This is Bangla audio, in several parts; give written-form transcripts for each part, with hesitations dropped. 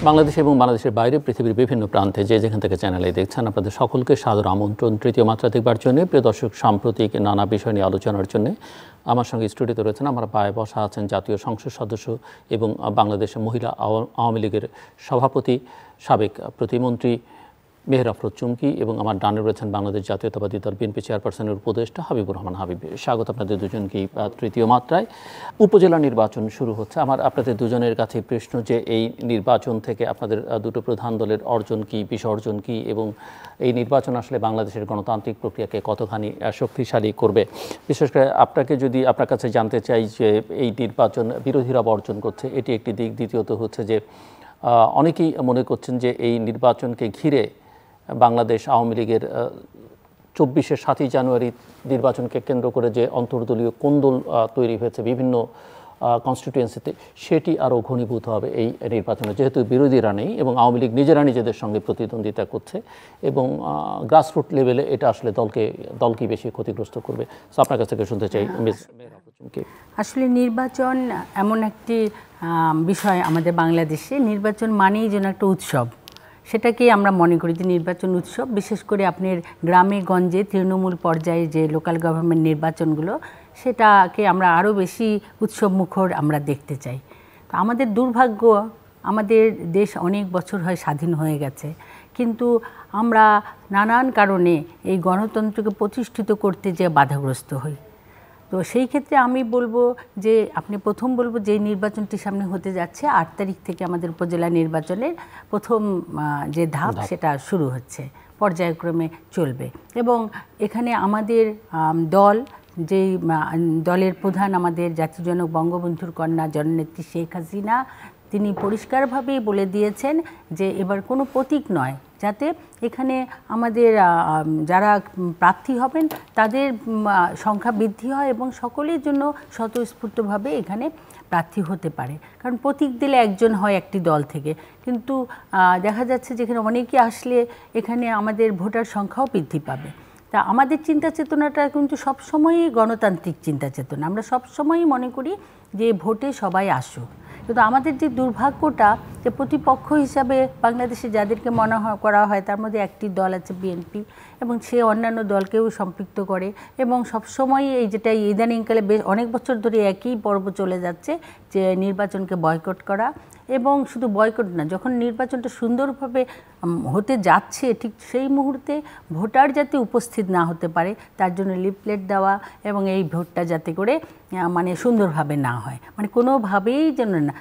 বাংলাদেশ এবং বাংলাদেশের বাইরে পৃথিবীর বিভিন্ন প্রান্তে যেখান থেকে চ্যানেলে দেখছেন আপনাদের সকলকে সাদর আমন্ত্রণ তৃতীয় মাত্রা দেখবার জন্য। প্রিয় দর্শক, সাম্প্রতিক নানা বিষয় নিয়ে আলোচনার জন্য আমার সঙ্গে স্টুডিওতে রয়েছেন, আমার পায়ে বসা আছেন জাতীয় সংসদ সদস্য এবং বাংলাদেশের মহিলা আওয়ামী লীগের সভাপতি সাবেক প্রতিমন্ত্রী মেহের আফরোজ চুমকি, এবং আমার ডানে রয়েছেন বাংলাদেশ জাতীয়তাবাদী দল বিএনপি চেয়ারপারসনের উপদেষ্টা হাবিবুর রহমান হাবিব। স্বাগত আপনাদের দুজনকেই তৃতীয় মাত্রায়। উপজেলা নির্বাচন শুরু হচ্ছে। আমার আপনাদের দুজনের কাছে প্রশ্ন যে এই নির্বাচন থেকে আপনাদের দুটো প্রধান দলের অর্জন কি, বিসর্জন কি, এবং এই নির্বাচন আসলে বাংলাদেশের গণতান্ত্রিক প্রক্রিয়াকে কতখানি শক্তিশালী করবে। বিশেষ করে আপনার কাছে জানতে চাই যে এই নির্বাচন বিরোধীরা বর্জন করছে, এটি একটি দিক। দ্বিতীয়ত হচ্ছে যে অনেকেই মনে করছেন যে এই নির্বাচনকে ঘিরে বাংলাদেশ আওয়ামী লীগের 24শে 7ই জানুয়ারি নির্বাচনকে কেন্দ্র করে যে অন্তর্দলীয় কোন্দল তৈরি হয়েছে বিভিন্ন কনস্টিটিউয়েন্সিতে, সেটি আরও ঘনীভূত হবে এই নির্বাচনে, যেহেতু বিরোধীরা নেই এবং আওয়ামী লীগ নিজেরা নিজেদের সঙ্গে প্রতিদ্বন্দ্বিতা করছে এবং গ্রাসরুট লেভেলে এটা আসলে দলকেই বেশি ক্ষতিগ্রস্ত করবে। সো আপনার কাছ থেকে শুনতে চাই মিস মেহের আফরোজ চুমকি। আসলে নির্বাচন এমন একটি বিষয় আমাদের বাংলাদেশে, নির্বাচন মানেই যেন একটা উৎসব। সেটাকেই আমরা মনে করি যে নির্বাচন উৎসব। বিশেষ করে আপনার গ্রামে গঞ্জে তৃণমূল পর্যায়ে যে লোকাল গভর্নমেন্ট নির্বাচনগুলো, সেটাকে আমরা আরও বেশি উৎসব মুখর আমরা দেখতে চাই। তো আমাদের দুর্ভাগ্য, আমাদের দেশ অনেক বছর হয় স্বাধীন হয়ে গেছে, কিন্তু আমরা নানান কারণে এই গণতন্ত্রকে প্রতিষ্ঠিত করতে যে বাধাগ্রস্ত হই। তো সেই ক্ষেত্রে আমি বলবো যে বলবো যে নির্বাচনটি সামনে হতে যাচ্ছে 8 তারিখ থেকে আমাদের উপজেলা নির্বাচনের প্রথম যে ধাপ সেটা শুরু হচ্ছে, পর্যায়ক্রমে চলবে। এবং এখানে আমাদের দল, যেই দলের প্রধান আমাদের জাতির জনক বঙ্গবন্ধুর কন্যা জননেত্রী শেখ হাসিনা, তিনি পরিষ্কারভাবেই বলে দিয়েছেন যে এবার কোনো প্রতীক নয়, যাতে এখানে আমাদের যারা প্রার্থী হবেন তাদের সংখ্যা বৃদ্ধি হয় এবং সকলের জন্য স্বতঃস্ফূর্তভাবে এখানে প্রার্থী হতে পারে। কারণ প্রতীক দিলে একজন হয় একটি দল থেকে, কিন্তু দেখা যাচ্ছে যেখানে অনেকে আসলে এখানে আমাদের ভোটার সংখ্যাও বৃদ্ধি পাবে। তা আমাদের চিন্তা চেতনাটা কিন্তু সবসময়ই গণতান্ত্রিক চিন্তা চেতনা। আমরা সবসময়ই মনে করি যে ভোটে সবাই আসুক, কিন্তু আমাদের যে দুর্ভাগ্যটা যে প্রতিপক্ষ হিসাবে বাংলাদেশে যাদেরকে মনে করা হয় তার মধ্যে একটি দল আছে বিএনপি, এবং সে অন্যান্য দলকেও সম্পৃক্ত করে এবং সবসময়ই এই যেটা ইদানিংকালে বেশ অনেক বছর ধরে একই পর্ব চলে যাচ্ছে যে নির্বাচনকে বয়কট করা। এবং শুধু বয়কট না, যখন নির্বাচনটা সুন্দরভাবে হতে যাচ্ছে ঠিক সেই মুহূর্তে ভোটার যাতে উপস্থিত না হতে পারে তার জন্য লিফলেট দেওয়া এবং এই ভোটটা যাতে করে মানে সুন্দরভাবে না হয়, মানে কোনোভাবেই যেন না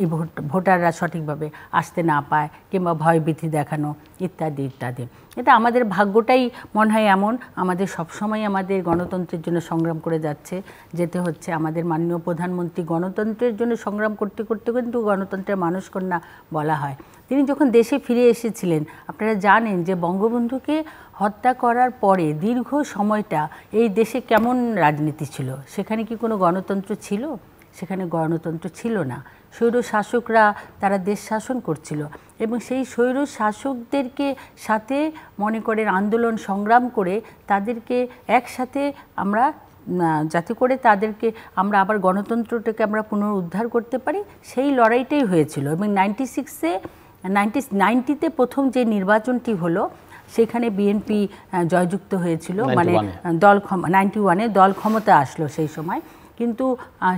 এই ভোটাররা সঠিকভাবে আসতে না পায় কিংবা ভয়ভীতি দেখানো ইত্যাদি ইত্যাদি। এটা আমাদের ভাগ্যটাই মনে হয় এমন, আমাদের সবসময় আমাদের গণতন্ত্রের জন্য সংগ্রাম করে যেতে হচ্ছে। আমাদের মাননীয় প্রধানমন্ত্রী গণতন্ত্রের জন্য সংগ্রাম করতে করতে কিন্তু গণতন্ত্রের মানুষকন্যা বলা হয়। তিনি যখন দেশে ফিরে এসেছিলেন, আপনারা জানেন যে বঙ্গবন্ধুকে হত্যা করার পরে দীর্ঘ সময়টা এই দেশে কেমন রাজনীতি ছিল। সেখানে কি কোনো গণতন্ত্র ছিল? সেখানে গণতন্ত্র ছিল না। স্বৈর শাসকরা তারা দেশ শাসন করছিল এবং সেই স্বৈর শাসকদেরকে সাথে মনে করেন আন্দোলন সংগ্রাম করে তাদেরকে একসাথে আমরা যাতে করে তাদেরকে আমরা আবার গণতন্ত্রটাকে আমরা পুনরুদ্ধার করতে পারি, সেই লড়াইটাই হয়েছিল। এবং 1990-তে প্রথম যে নির্বাচনটি হলো সেখানে বিএনপি জয়যুক্ত হয়েছিল, মানে 91-এ দল ক্ষমতা আসলো সেই সময়। কিন্তু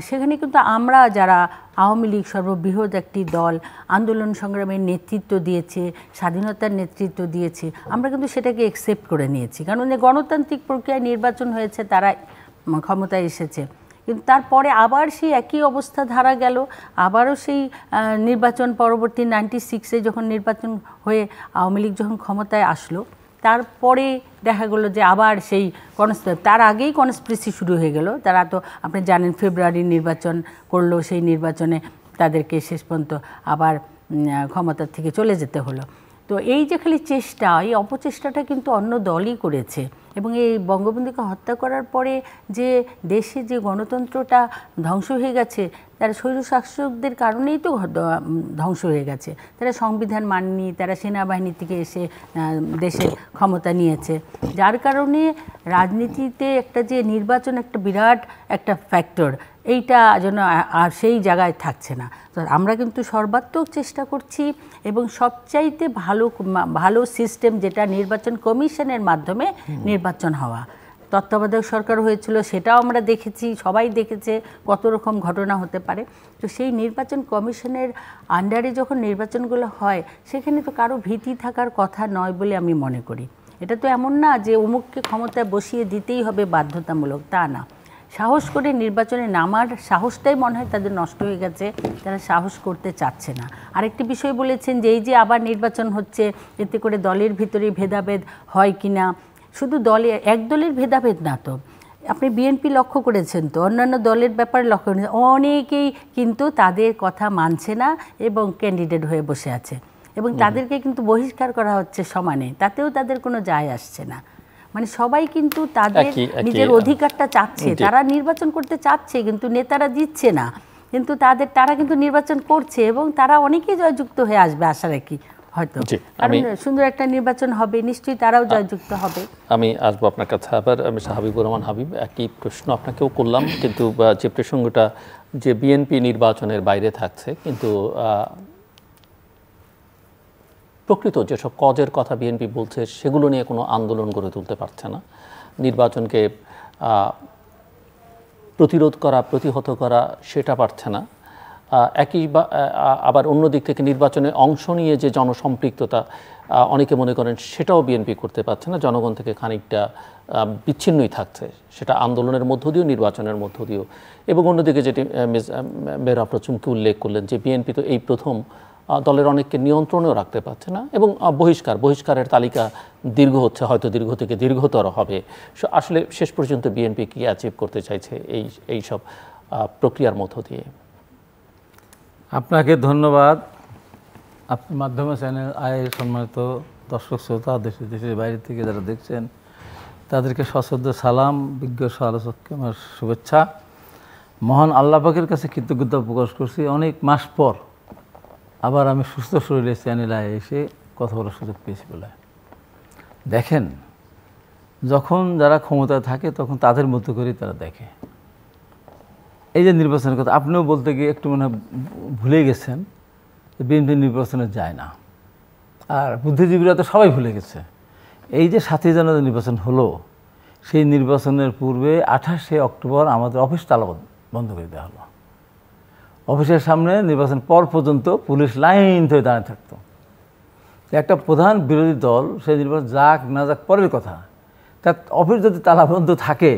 সেখানে কিন্তু আমরা যারা আওয়ামী লীগ সর্ববৃহৎ একটি দল, আন্দোলন সংগ্রামের নেতৃত্ব দিয়েছে, স্বাধীনতার নেতৃত্ব দিয়েছে, আমরা কিন্তু সেটাকে অ্যাকসেপ্ট করে নিয়েছি। কারণ গণতান্ত্রিক প্রক্রিয়ায় নির্বাচন হয়েছে, তারা ক্ষমতায় এসেছে। কিন্তু তারপরে আবার সেই একই অবস্থা ধারা গেল, আবারও সেই নির্বাচন পরবর্তী 96-এ যখন নির্বাচন হয়ে আওয়ামী লীগ যখন ক্ষমতায় আসলো, তারপরে দেখা গেলো যে আবার সেই তার আগেই কনস্পিরেসি শুরু হয়ে গেল। তারা তো আপনি জানেন ফেব্রুয়ারির নির্বাচন করলো, সেই নির্বাচনে তাদেরকে শেষ পর্যন্ত আবার ক্ষমতার থেকে চলে যেতে হলো। তো এই যে খালি চেষ্টা, এই অপচেষ্টাটা কিন্তু অন্য দলই করেছে। এবং এই বঙ্গবন্ধুকে হত্যা করার পরে যে দেশে যে গণতন্ত্রটা ধ্বংস হয়ে গেছে, তারা স্বৈর শাসকদের কারণেই তো ধ্বংস হয়ে গেছে। তারা সংবিধান মানেনি, তারা সেনাবাহিনী থেকে এসে দেশের ক্ষমতা নিয়েছে, যার কারণে রাজনীতিতে একটা যে নির্বাচন একটা বিরাট একটা ফ্যাক্টর, এইটা যেন আর সেই জায়গায় থাকছে না। তো আমরা কিন্তু সর্বাত্মক চেষ্টা করছি এবং সবচাইতে ভালো সিস্টেম যেটা নির্বাচন কমিশনের মাধ্যমে নির্বাচন হওয়া। তত্ত্বাবধায়ক সরকার হয়েছিল, সেটাও আমরা দেখেছি, সবাই দেখেছে কত রকম ঘটনা হতে পারে। তো সেই নির্বাচন কমিশনের আন্ডারে যখন নির্বাচনগুলো হয়, সেখানে তো কারো ভীতি থাকার কথা নয় বলে আমি মনে করি। এটা তো এমন না যে অমুককে ক্ষমতায় বসিয়ে দিতেই হবে বাধ্যতামূলক, তা না। সাহস করে নির্বাচনে নামার সাহসটাই মনে হয় তাদের নষ্ট হয়ে গেছে, তারা সাহস করতে চাচ্ছে না। আরেকটি বিষয় বলেছেন যে এই যে আবার নির্বাচন হচ্ছে, এতে করে দলের ভিতরে ভেদাভেদ হয় কিনা। শুধু এক দলের ভেদাভেদ না তো, আপনি বিএনপি লক্ষ্য করেছেন তো, অন্যান্য দলের ব্যাপারে লক্ষ্য করেছেন, অনেকেই কিন্তু তাদের কথা মানছে না এবং ক্যান্ডিডেট হয়ে বসে আছে এবং তাদেরকে কিন্তু বহিষ্কার করা হচ্ছে সমানে, তাতেও তাদের কোনো যায় আসছে না। মানে সবাই কিন্তু তাদের নিজের অধিকারটা চাচ্ছে, তারা নির্বাচন করতে চাচ্ছে কিন্তু নেতারা দিচ্ছে না, কিন্তু তারা কিন্তু নির্বাচন করছে এবং তারা অনেকেই জয়যুক্ত হয়ে আসবে আশা রাখি হয়তো, কারণ সুন্দর একটা নির্বাচন হবে, নিশ্চয়ই তারাও জয়যুক্ত হবে। আমি আসবো আপনার কাছে আবার। আমি হাবিবুর রহমান হাবিব, একই প্রশ্ন আপনাকেও করলাম, কিন্তু যে প্রসঙ্গটা যে বিএনপি নির্বাচনের বাইরে থাকছে, কিন্তু প্রকৃত যেসব কজের কথা বিএনপি বলছে সেগুলো নিয়ে কোনো আন্দোলন গড়ে তুলতে পারছে না, নির্বাচনকে প্রতিরোধ করা, প্রতিহত করা সেটা পারছে না। আবার অন্য দিক থেকে নির্বাচনে অংশ নিয়ে যে জনসম্পৃক্ততা অনেকে মনে করেন সেটাও বিএনপি করতে পারছে না, জনগণ থেকে খানিকটা বিচ্ছিন্নই থাকছে, সেটা আন্দোলনের মধ্য দিয়েও নির্বাচনের মধ্য দিয়েও। এবং অন্যদিকে যেটি মেহর আফরোজ চুমকি উল্লেখ করলেন যে বিএনপি তো এই প্রথম দলের অনেককে নিয়ন্ত্রণেও রাখতে পারছে না এবং বহিষ্কারের তালিকা দীর্ঘ হচ্ছে, হয়তো দীর্ঘ থেকে দীর্ঘতর হবে। আসলে শেষ পর্যন্ত বিএনপি কি অ্যাচিভ করতে চাইছে এই সব প্রক্রিয়ার মধ্য দিয়ে? আপনাকে ধন্যবাদ। আপনার মাধ্যমে চ্যানেল সম্মানিত দর্শক শ্রোতা, দেশের বাইরে থেকে যারা দেখছেন তাদেরকে সশ্রদ্ধ সালাম, বিজ্ঞ আলোচককে আমার শুভেচ্ছা। মহান আল্লাহ পাকের কাছে কৃতজ্ঞতা প্রকাশ করছি, অনেক মাস পর আবার আমি সুস্থ শরীরে চ্যানেলে এসে কথা বলার সুযোগ পেয়েছি বলে। দেখেন, যখন যারা ক্ষমতায় থাকে তখন তাদের মতো করেই তারা দেখে। এই যে নির্বাচনের কথা আপনিও বলতে গিয়ে একটু মনে ভুলে গেছেন, বিএনপি নির্বাচনে যায় না, আর বুদ্ধিজীবীরা তো সবাই ভুলে গেছে। এই যে 7ই জানুয়ারি নির্বাচন হলো, সেই নির্বাচনের পূর্বে 28শে অক্টোবর আমাদের অফিস তালা বন্ধ করে দেওয়া হলো। অফিসের সামনে নির্বাচন পর পর্যন্ত পুলিশ লাইন ধরে দাঁড়িয়ে থাকতো। একটা প্রধান বিরোধী দল সেই নির্বাচন যাক না যাক পরের কথা, তার অফিস যদি তালাবন্ধ থাকে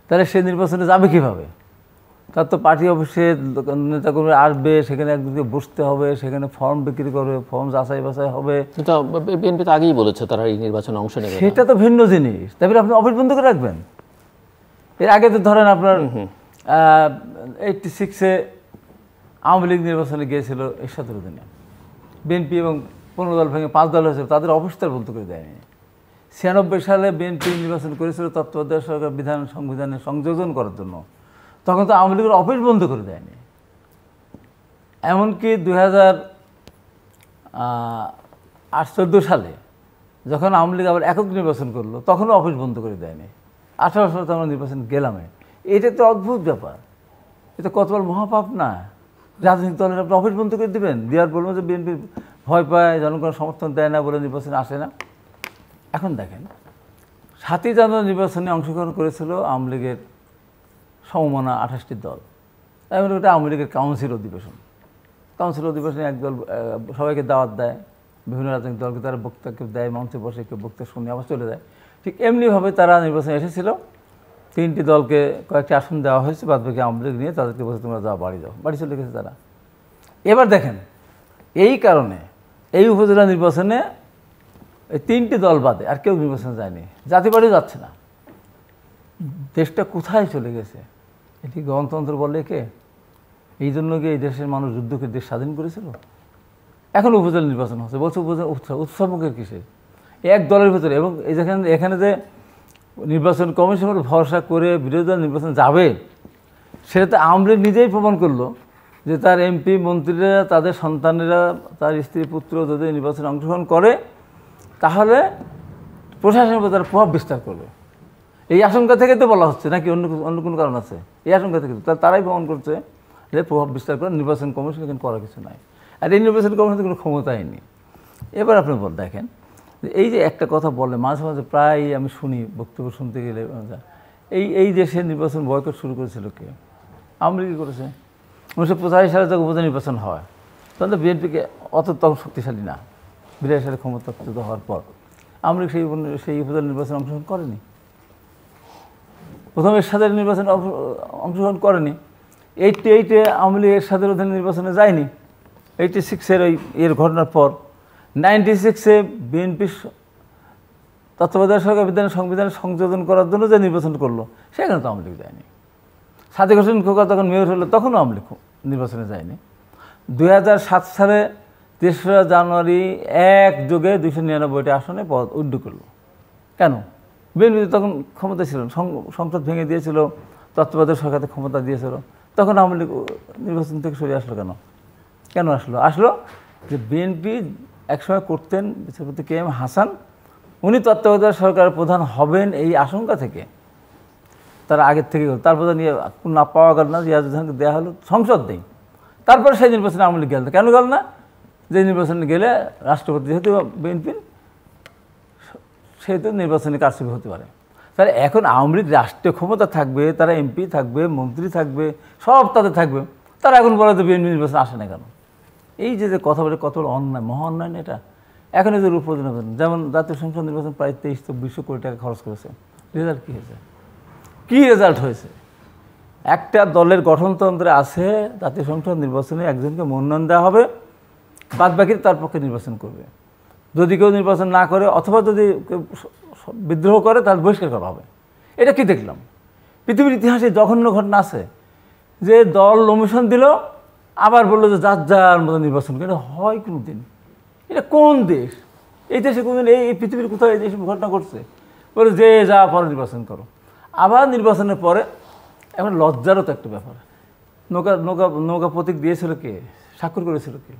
তাহলে সে নির্বাচনে যাবে কীভাবে? তার তো পার্টি অফিসে নেতাকর্মী আসবে, সেখানে একদিকে বসতে হবে, সেখানে ফর্ম বিক্রি করবে, ফর্ম যাচাই বাছাই হবে। বিএনপি তো আগেই বলেছে তারা এই নির্বাচনে অংশ নেবে, সেটা তো ভিন্ন জিনিস। তারপরে আপনি অফিস বন্ধ করে রাখবেন? এর আগে তো ধরেন আপনার 86-এ আওয়ামী লীগ নির্বাচনে গিয়েছিল এর 17 দিনে, বিএনপি এবং 15 দল ভেঙে 5 দল হয়েছিল, তাদের অফিস তার বন্ধ করে দেয়নি। 96 সালে বিএনপি নির্বাচন করেছিল তত্ত্বাবধায়ক সরকার সংবিধানে সংযোজন করার জন্য, তখন তো আওয়ামী লীগের অফিস বন্ধ করে দেয়নি। এমনকি 2014 সালে যখন আওয়ামী লীগ আবার একক নির্বাচন করলো, তখনও অফিস বন্ধ করে দেয়নি। 18 সালে তো আমরা নির্বাচন গেলামে। এটা তো অদ্ভুত ব্যাপার, এটা কত বড় মহাপাপ না? রাজনৈতিক দলের আপনি অফিস বন্ধ করে দেবেন, দেওয়ার বলবেন যে বিএনপি ভয় পায়, জনগণ সমর্থন দেয় না বলে নির্বাচনে আসে না। এখন দেখেন, 7ই জানুয়ারি নির্বাচনে অংশগ্রহণ করেছিল আওয়ামী লীগের সমমনা 28টি দল। এমন ওটা আওয়ামী লীগের কাউন্সিল অধিবেশনে একদল সবাইকে দাওয়াত দেয়, বিভিন্ন রাজনৈতিক দলকে তারা বক্তাকে দেয়, মঞ্চে বসে কেউ বক্তা শুনে আবার চলে যায়। ঠিক এমনিভাবে তারা নির্বাচনে এসেছিল। 3টি দলকে কয়েকটি আসন দেওয়া হয়েছে, বাদ বাকি আওয়ামী লীগ নিয়ে তাদেরকে বসে তোমরা যাও, বাড়ি চলে গেছে তারা। এবার দেখেন, এই কারণে এই উপজেলা নির্বাচনে এই 3টি দল বাদে আর কেউ নির্বাচনে যায়নি, জাতীয় পার্টিও যাচ্ছে না। দেশটা কোথায় চলে গেছে? এটি গণতন্ত্র বলে কে? এই জন্য কি এই দেশের মানুষ যুদ্ধকে দেশ স্বাধীন করেছিল? এখন উপজেলা নির্বাচন হচ্ছে, বলছে উপজেলা উৎসবকের কিসের? এক দলের ভিতরে। এবং এই এখানে যে নির্বাচন কমিশনের ভরসা করে বিরোধী দল নির্বাচন যাবে, সেটা তো আওয়ামী লীগ নিজেই প্রমাণ করলো যে তার এমপি মন্ত্রীরা, তাদের সন্তানেরা, তার স্ত্রী পুত্র যদি নির্বাচনে অংশগ্রহণ করে তাহলে প্রশাসনের উপর তারা প্রভাব বিস্তার করবে। এই আশঙ্কা থেকে তো বলা হচ্ছে নাকি অন্য অন্য কোনো কারণ আছে? এই আশঙ্কা থেকে তারাই প্রমাণ করছে যে প্রভাব বিস্তার করে নির্বাচন কমিশন এখানে করার কিছু নাই, আর এই নির্বাচন কমিশনের কোনো ক্ষমতাই নেই। এবার আপনি দেখেন যে এই যে একটা কথা বলে মাঝে মাঝে প্রায় আমি শুনি বক্তব্য শুনতে গেলে, এই দেশে নির্বাচন বয়কট শুরু করেছিল কে? আওয়ামী লীগ করেছে। 1985 সালে যখন উপনির্বাচন হয় তখন তো বিএনপিকে অত তখন শক্তিশালী না। 82 সালে ক্ষমতাচ্যুত হওয়ার পর আওয়ামী লীগ সেই উপজেলা নির্বাচনে অংশগ্রহণ করেনি। প্রথম এরশাদের নির্বাচনে অংশগ্রহণ করেনি। 88-এ আওয়ামী লীগ এরশাদের অধীনে নির্বাচনে যায়নি। 86-এর ওই এর ঘটনার পর 96-এ বিএনপি তত্ত্বাবধায়ক সরকার সংবিধানে সংযোজন করার জন্য যে নির্বাচন করলো সেখানে তো আওয়ামী লীগ যায়নি। সাদেক হোসেন খোকা তখন মেয়র হলো তখনও আওয়ামী লীগ নির্বাচনে যায়নি। 2007 সালে 3রা জানুয়ারি একযোগে 299টি আসনে পদ উড্ডু করলো। কেন? বিএনপি তখন ক্ষমতা ছিল, সংসদ ভেঙে দিয়েছিল, তত্ত্বাবধায়ক সরকারকে ক্ষমতা দিয়েছিল, তখন আওয়ামী লীগ নির্বাচন থেকে সরে আসলো কেন? কেন আসলো যে বিএনপি একসময় করতেন বিচারপতি KM হাসান, উনি তত্ত্বাবধায়ক সরকারের প্রধান হবেন এই আশঙ্কা থেকে তারা আগের থেকে, তারপর নিয়ে না পাওয়া গেল না, জিয়াউর রহমানকে দেওয়া হলো, সংসদ নেই। তারপরে সেই নির্বাচনে আওয়ামী লীগ গেল, কেন গেল না? যে নির্বাচনে গেলে রাষ্ট্রপতি যেহেতু বিএনপির, সেহেতু নির্বাচনে কারচুপি হতে পারে। তাহলে এখন আওয়ামী লীগ রাষ্ট্রীয় ক্ষমতা থাকবে, তারা MP থাকবে, মন্ত্রী থাকবে, সব তাদের থাকবে, তারা এখন বলে তো বিএনপি নির্বাচন আসে না কেন? এই যে কথা বলে কত অন্যায়, মহা অন্যায় না এটা? এখন এই যে উপনির্বাচন, যেমন জাতীয় সংসদ নির্বাচন প্রায় 23-24 কোটি টাকা খরচ করেছে, রেজাল্ট কী হয়েছে? কী রেজাল্ট হয়েছে? একটা দলের গঠনতন্ত্রে আছে জাতীয় সংসদ নির্বাচনে একজনকে মনোনয়ন দেওয়া হবে, বাদ বাকি তার পক্ষে নির্বাচন করবে। যদি কেউ নির্বাচন না করে অথবা যদি বিদ্রোহ করে তাহলে বহিষ্কার করা হবে। এটা কি দেখলাম? পৃথিবীর ইতিহাসে জঘন্য ঘটনা আছে যে দল নমিশন দিল, আবার বললো যে যার যার মতো নির্বাচন করে। এটা হয় কোনো দিন? এটা কোন দেশ? এই দেশে কোনদিন এই পৃথিবীর কোথাও এই দেশে ঘটনা ঘটছে? বলে যে যা পরে নির্বাচন করো। আবার নির্বাচনের পরে এখন লজ্জারও তো একটা ব্যাপার, নৌকা প্রতীক দিয়েছিল কে? স্বাক্ষর করেছিল কে?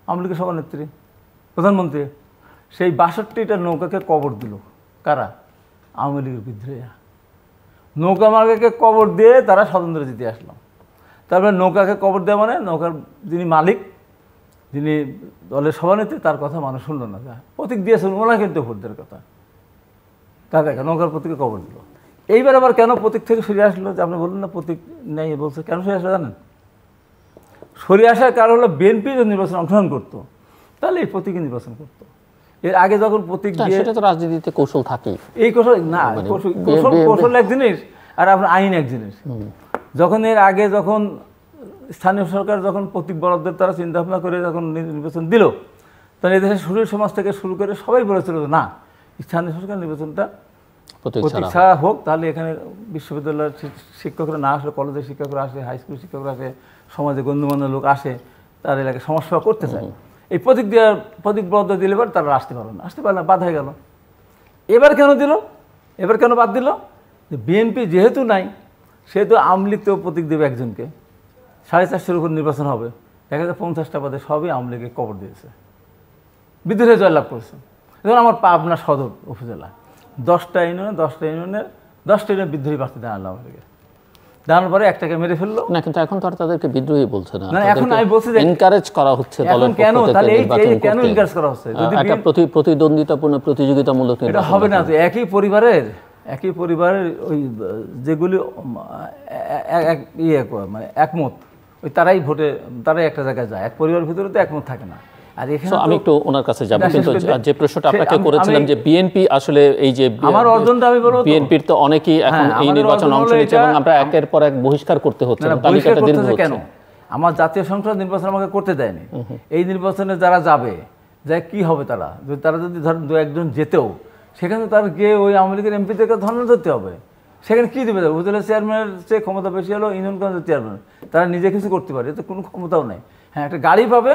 আওয়ামী লীগের সভানেত্রী, প্রধানমন্ত্রী। সেই 62টা নৌকাকে কবর দিল কারা? আওয়ামী লীগের বিদ্রোহীরা। নৌকা মার্কাকে কবর দিয়ে তারা স্বতন্ত্র জিতে আসলো। তারপরে নৌকাকে কবর দেওয়া মানে নৌকার যিনি মালিক, যিনি দলের সভানেত্রী, তার কথা মানুষ শুনলো না। প্রতীক দিয়েছেন ওরা কিন্তু ভোট দেওয়ার কথা, তার দেখা নৌকার প্রতীকে কবর দিল। এইবার আবার কেন প্রতীক থেকে সরে আসলো? যে আপনি বললেন না প্রতীক নেই, বলছে কেন সরে আসলো জানেন? সরে আসার কারণ হলো বিএনপি যদি নির্বাচন অংশগ্রহণ করতো তাহলে এই প্রতীকে নির্বাচন করতো। এর আগে যখন প্রতীক দিয়ে, সেটা তো রাজনীতিতে কৌশল থাকে। এই কৌশল না, কৌশল এক জিনিস আর আপনার আইন এক জিনিস। যখন এর আগে যখন স্থানীয় সরকার যখন প্রতীক বরাদ্দের তারা চিন্তাভাবনা করে যখন নির্বাচন দিল, তখন এদেশের সুরের সমাজ থেকে শুরু করে সবাই বলেছিল না, স্থানীয় সরকার নির্বাচনটা প্রতীক ছাড়া হোক, তাহলে এখানে বিশ্ববিদ্যালয়ের শিক্ষকরা না আসলে, কলেজের শিক্ষকরা আসে, হাই স্কুল শিক্ষকরা আসে, সমাজে গণ্যমান্য লোক আসে, তার এলাকায় সমাজসেবা করতে চায়। এই প্রতীক বরাদ্দ দিলে এবার তারা আসতে পারলো না, বাদ হয়ে গেল। এবার কেন দিল? এবার কেন বাদ দিল? যে বিএনপি যেহেতু নাই, সেহেতু আওয়ামী লীগ তো প্রতীক দেবে একজনকে, 450-এর উপর নির্বাচন হবে, দেখা যায় 50টা পদে সবই আওয়ামী লীগের কবর দিয়েছে, বিদ্রোহে জয়লাভ করেছে। যেমন আমার পাবনা সদর উপজেলা 10টা ইউনিয়নের বিদ্রোহী প্রার্থী দাঁড়ালো আওয়ামী লীগের। দাঁড়ানোর পরে একটাকে মেরে ফেললো না, কিন্তু এখন তো আর তাদেরকে বিদ্রোহী বলছে না, এখন আমি বলছি যে এনকারেজ করা হচ্ছে। দলের কেন তাহলে এই কেন এনকারেজ করা হচ্ছে? যদি একটা প্রতিদ্বন্দ্বিতাপূর্ণ প্রতিযোগিতামূলক এটা হবে না তো। একই পরিবারের ওই যেগুলি মানে একমত, ওই তারাই একটা জায়গায় যায়, এক পরিবারের ভিতরে তো একমত থাকে না। আর এখানে আমি একটু ওনার কাছে যাব, কিন্তু যে প্রশ্নটা আপনাকে করেছিলাম যে বিএনপি আসলে এই যে আমার অর্জনটা আমি বলবো, বিএনপির তো অনেকেই এখন এই নির্বাচন অংশ নিচ্ছে এবং আমরা একের পর এক বহিষ্কার করতে হচ্ছে, তালিকাটা দীর্ঘ হচ্ছে। কেন? আমার জাতীয় সংসদ নির্বাচন আমাকে করতে দেয়নি। এই নির্বাচনে যারা যাবে, কি হবে? তারা যদি ধরেন 2-1 যেতেও, সেখানে তার গিয়ে ওই আওয়ামী লীগের এমপিদেরকে ধর্ণা ধরতে হবে। সেখানে কী দেবে? উপজেলা চেয়ারম্যানের চেয়ে ক্ষমতা বেশি হলো ইউনিয়ন কাউন্সিল চেয়ারম্যান, তারা নিজে কিছু করতে পারে, এতে কোনো ক্ষমতাও নেই। হ্যাঁ, একটা গাড়ি পাবে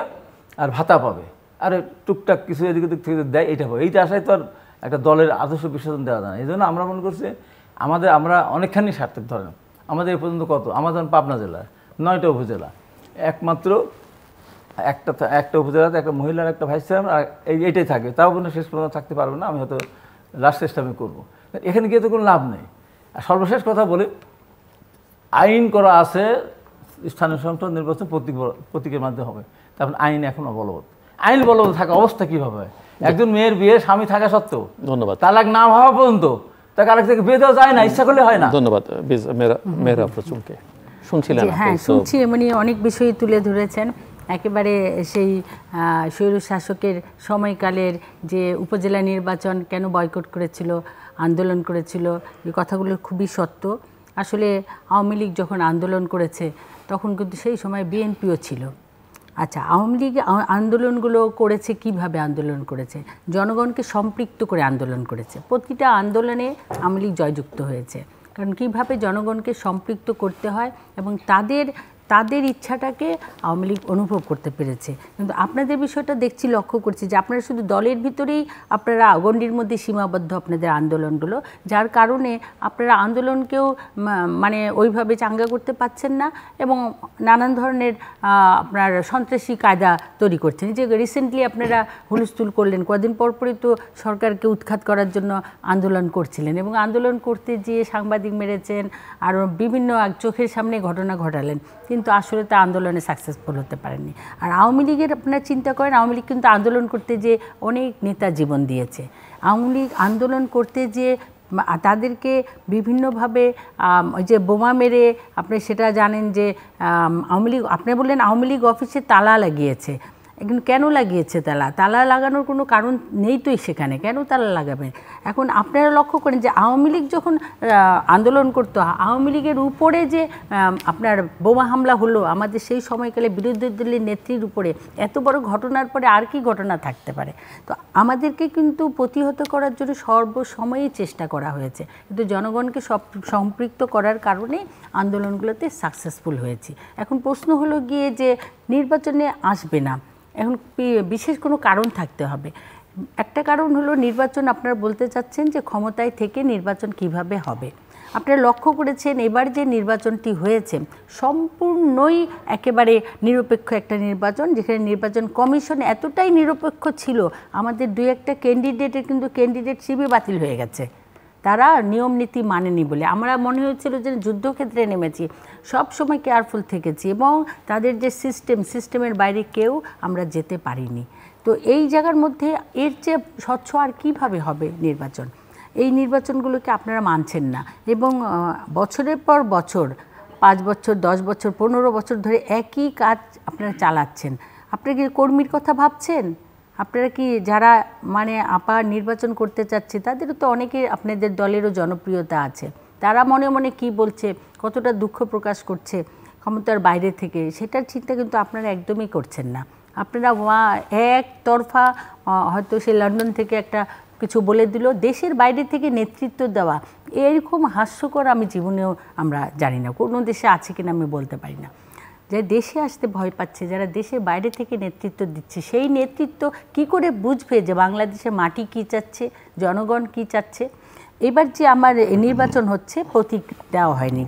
আর ভাতা পাবে, আর টুকটাক কিছু এদিক ওদিক থেকে দেয়, এইটা পাবে। এইটা আশায় তো আর একটা দলের আদর্শ বিসর্জন দেওয়া যায় না। এই জন্য আমরা মনে করছি আমরা অনেকখানি সার্থক। ধরেন আমাদের এ পর্যন্ত কত, আমাদের পাবনা জেলার 9টা উপজেলা, একমাত্র একটা উপজেলাতে একটা মহিলার একটা ভাইস চেয়ারম্যান, আর এইটাই থাকে। তাও কোনো শেষ পর্যন্ত থাকতে পারবে না, আমি হয়তো লাস্ট চেষ্টা আমি করবো। এখানে গিয়ে তো কোনো লাভ নেই। আর সর্বশেষ কথা বলে, আইন করা আছে স্থানীয় সংসদ নির্বাচন প্রতীকের মাধ্যমে হবে, তারপর আইন এখন অবলবৎ। আইন বলবৎ থাকা অবস্থা কীভাবে হয়? একজন মেয়ের বিয়ে স্বামী থাকা সত্ত্বেও, ধন্যবাদ, তালাক না হওয়া পর্যন্ত তাকে আরেক থেকে বিয়ে দেওয়া যায় না, ইচ্ছা করলে হয় না। ধন্যবাদ মেহরা প্রচুমকে শুনছিলেন। হ্যাঁ, শুনছি, মানে অনেক বিষয় তুলে ধরেছেন। একেবারে সেই স্বৈর শাসকের সময়কালের যে উপজেলা নির্বাচন কেন বয়কট করেছিল, আন্দোলন করেছিল, এই কথাগুলো খুবই সত্য। আসলে আওয়ামী লীগ যখন আন্দোলন করেছে তখন কিন্তু সেই সময় বিএনপিও ছিল। আচ্ছা, আওয়ামী লীগ আন্দোলনগুলো করেছে কিভাবে? আন্দোলন করেছে জনগণকে সম্পৃক্ত করে আন্দোলন করেছে। প্রতিটা আন্দোলনে আওয়ামী লীগ জয়যুক্ত হয়েছে, কারণ কিভাবে জনগণকে সম্পৃক্ত করতে হয় এবং তাদের ইচ্ছাটাকে আওয়ামী লীগ অনুভব করতে পেরেছে। কিন্তু আপনাদের বিষয়টা দেখছি, লক্ষ্য করছি যে আপনারা শুধু দলের ভিতরেই আপনারা গণ্ডির মধ্যে সীমাবদ্ধ আপনাদের আন্দোলনগুলো, যার কারণে আপনারা আন্দোলনকেও মানে ওইভাবে চাঙ্গা করতে পারছেন না এবং নানান ধরনের আপনার সন্ত্রাসী কায়দা তৈরি করছেন। যে রিসেন্টলি আপনারা হুলস্থুল করলেন, কদিন পরপরই তো সরকারকে উৎখাত করার জন্য আন্দোলন করছিলেন এবং আন্দোলন করতে গিয়ে সাংবাদিক মেরেছেন, আর বিভিন্ন চোখের সামনে ঘটনা ঘটালেন, কিন্তু আসলে তা আন্দোলনে সাকসেসফুল হতে পারেননি। আর আওয়ামী লীগের আপনারা চিন্তা করেন, আওয়ামী লীগ কিন্তু আন্দোলন করতে যে অনেক নেতা জীবন দিয়েছে। আওয়ামী লীগ আন্দোলন করতে যে তাদেরকে বিভিন্নভাবে ওই যে বোমা মেরে, আপনি সেটা জানেন যে আওয়ামী লীগ, আপনি বললেন আওয়ামী লীগ অফিসে তালা লাগিয়েছে। এখন কেন লাগিয়েছে তালা লাগানোর কোনো কারণ নেই তো সেখানে, কেন তালা লাগাবে? এখন আপনারা লক্ষ্য করেন যে আওয়ামী লীগ যখন আন্দোলন করতো, আওয়ামী লীগের উপরে যে আপনার বোমা হামলা হলো আমাদের সেই সময়কালে বিরোধী দলের নেত্রীর উপরে, এত বড় ঘটনার পরে আর কি ঘটনা থাকতে পারে? তো আমাদেরকে কিন্তু প্রতিহত করার জন্য সর্বসময়ই চেষ্টা করা হয়েছে, কিন্তু জনগণকে সম্পৃক্ত করার কারণে আন্দোলনগুলোতে সাকসেসফুল হয়েছি। এখন প্রশ্ন হলো গিয়ে যে নির্বাচনে আসবে না, এখন বিশেষ কোনো কারণ থাকতে হবে। একটা কারণ হলো নির্বাচন, আপনারা বলতে চাচ্ছেন যে ক্ষমতায় থেকে নির্বাচন কিভাবে হবে। আপনারা লক্ষ্য করেছেন এবার যে নির্বাচনটি হয়েছে সম্পূর্ণই একেবারে নিরপেক্ষ একটা নির্বাচন, যেখানে নির্বাচন কমিশন এতটাই নিরপেক্ষ ছিল, আমাদের দুই একটা ক্যান্ডিডেটের কিন্তু ক্যান্ডিডেটশিপই বাতিল হয়ে গেছে, তারা নিয়ম নীতি মানেনি বলে। আমরা মনে হয়েছিল যে যুদ্ধক্ষেত্রে নেমেছি, সব সময় কেয়ারফুল থেকেছি এবং তাদের যে সিস্টেমের বাইরে কেউ আমরা যেতে পারিনি। তো এই জায়গার মধ্যে এর চেয়ে স্বচ্ছ আর কিভাবে হবে নির্বাচন? এই নির্বাচনগুলোকে আপনারা মানছেন না এবং বছরের পর বছর, 5 বছর 10 বছর 15 বছর ধরে একই কাজ আপনারা চালাচ্ছেন। আপনারা কি কর্মীর কথা ভাবছেন? আপনারা কি যারা মানে নির্বাচন করতে চাচ্ছে তাদেরও তো অনেকে আপনাদের দলেরও জনপ্রিয়তা আছে, তারা মনে মনে কি বলছে, কতটা দুঃখ প্রকাশ করছে ক্ষমতার বাইরে থেকে, সেটার চিন্তা কিন্তু আপনারা একদমই করছেন না। আপনারা একতরফা হয়তো সে লন্ডন থেকে একটা কিছু বলে দিল, দেশের বাইরে থেকে নেতৃত্ব দেওয়া এরকম হাস্যকর আমি জীবনেও আমরা জানি না, কোনো দেশে আছে কিনা আমি বলতে পারি না। যে দেশে আসতে ভয় পাচ্ছে, যারা দেশের বাইরে থেকে নেতৃত্ব দিচ্ছে, সেই নেতৃত্ব কি করে বুঝবে যে বাংলাদেশের মাটি কী চাচ্ছে, জনগণ কী চাচ্ছে? এবার যে আমার নির্বাচন হচ্ছে, প্রতীক দেওয়া হয়নি।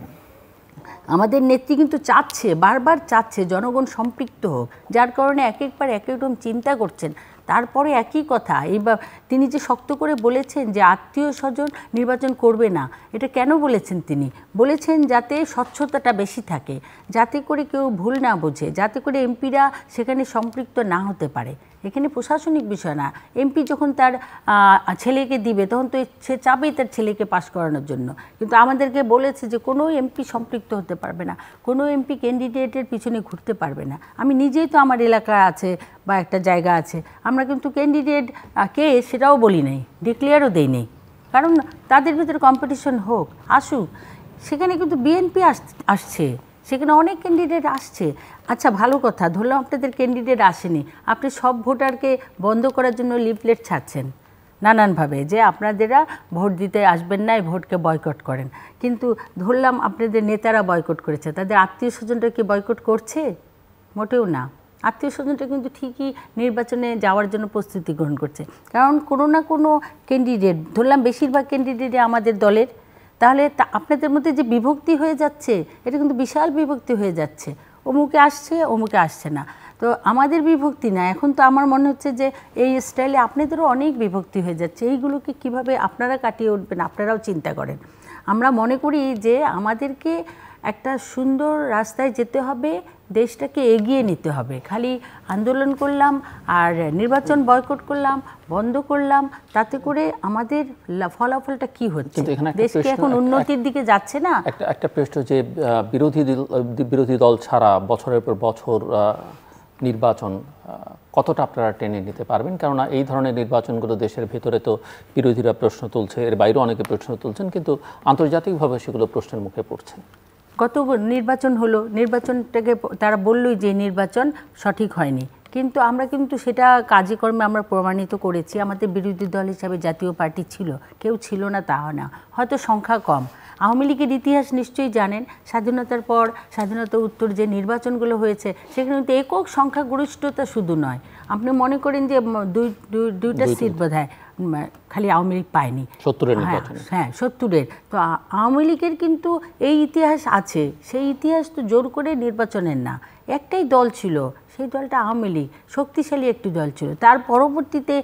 আমাদের নেত্রী কিন্তু চাচ্ছে, বারবার চাচ্ছে জনগণ সম্পৃক্ত হোক, যার কারণে এক একবার এক রকম চিন্তা করছেন। তারপরে একই কথা, এইবার তিনি যে শক্ত করে বলেছেন যে আত্মীয় স্বজন নির্বাচন করবে না, এটা কেন বলেছেন? তিনি বলেছেন যাতে স্বচ্ছতাটা বেশি থাকে, যাতে করে কেউ ভুল না বোঝে, যাতে করে এমপিরা সেখানে সম্পৃক্ত না হতে পারে। এখানে প্রশাসনিক বিষয় না, এমপি যখন তার ছেলেকে দিবে তখন তো সে চাবেই তার ছেলেকে পাশ করানোর জন্য, কিন্তু আমাদেরকে বলেছে যে কোনো এমপি সম্পৃক্ত হতে পারবে না, কোনো এমপি ক্যান্ডিডেটের পিছনে ঘুরতে পারবে না। আমি নিজেই তো আমার এলাকা আছে বা একটা জায়গা আছে, আমরা কিন্তু ক্যান্ডিডেট কে সেটাও বলি নাই, ডিক্লেয়ারও দেই নেই, কারণ তাদের ভিতরে কম্পিটিশন হোক, আসুক। সেখানে কিন্তু বিএনপি আসছে, সেখানে অনেক ক্যান্ডিডেট আসছে। আচ্ছা, ভালো কথা, ধরলাম আপনাদের ক্যান্ডিডেট আসেনি, আপনি সব ভোটারকে বন্ধ করার জন্য লিফলেট ছাড়ছেন নানানভাবে যে আপনাদেরা ভোট দিতে আসবেন না, এই ভোটকে বয়কট করেন। কিন্তু ধরলাম আপনাদের নেতারা বয়কট করেছে, তাদের আত্মীয় স্বজনরা কি বয়কট করছে? মোটেও না। আত্মীয় স্বজনটা কিন্তু ঠিকই নির্বাচনে যাওয়ার জন্য প্রস্তুতি গ্রহণ করছে, কারণ কোনো না কোনো ক্যান্ডিডেট, ধরলাম বেশিরভাগ ক্যান্ডিডেটই আমাদের দলের, তাহলে আপনাদের মধ্যে যে বিভক্তি হয়ে যাচ্ছে, এটা কিন্তু বিশাল বিভক্তি হয়ে যাচ্ছে। অমুকে আসছে না। তো আমাদের বিভক্তি না, এখন তো আমার মনে হচ্ছে যে এই স্টাইলে আপনাদেরও অনেক বিভক্তি হয়ে যাচ্ছে। এইগুলোকে কিভাবে আপনারা কাটিয়ে উঠবেন, আপনারাও চিন্তা করেন। আমরা মনে করি যে আমাদেরকে একটা সুন্দর রাস্তায় যেতে হবে, দেশটাকে এগিয়ে নিতে হবে। খালি আন্দোলন করলাম আর নির্বাচন বয়কট করলাম, বন্ধ করলাম, তাতে করে আমাদের ফলাফলটা কি হচ্ছে? দেশকে এখন উন্নতির দিকে যাচ্ছে না। একটা প্রশ্ন যে বিরোধী দল ছাড়া বছরের পর বছর নির্বাচন কতটা আপনারা টেনে নিতে পারবেন? কেননা এই ধরনের নির্বাচনগুলো দেশের ভেতরে তো বিরোধীরা প্রশ্ন তুলছে, এর বাইরেও অনেকে প্রশ্ন তুলছেন, কিন্তু আন্তর্জাতিকভাবে সেগুলো প্রশ্নের মুখে পড়ছে। গত নির্বাচন হলো, নির্বাচনটাকে তারা বললই যে নির্বাচন সঠিক হয়নি, কিন্তু আমরা কিন্তু সেটা কাজকর্মে আমরা প্রমাণিত করেছি। আমাদের বিরোধী দল হিসাবে জাতীয় পার্টি ছিল, কেউ ছিল না তা না, হয়তো সংখ্যা কম। আওয়ামী লীগের ইতিহাস নিশ্চয়ই জানেন, স্বাধীনতার পর স্বাধীনতা উত্তর যে নির্বাচনগুলো হয়েছে সেখানে কিন্তু একক সংখ্যাগরিষ্ঠতা শুধু নয়, আপনি মনে করেন যে দুইটা সিট বোধহয় খালি আওয়ামী লীগ পায়নি, 70-এর নির্বাচনে। হ্যাঁ 70-এর। তো আওয়ামী লীগের কিন্তু এই ইতিহাস আছে, সেই ইতিহাস তো জোর করে নির্বাচনের না, একটাই দল ছিল, সেই দলটা আওয়ামী লীগ, শক্তিশালী একটি দল ছিল। তার পরবর্তীতে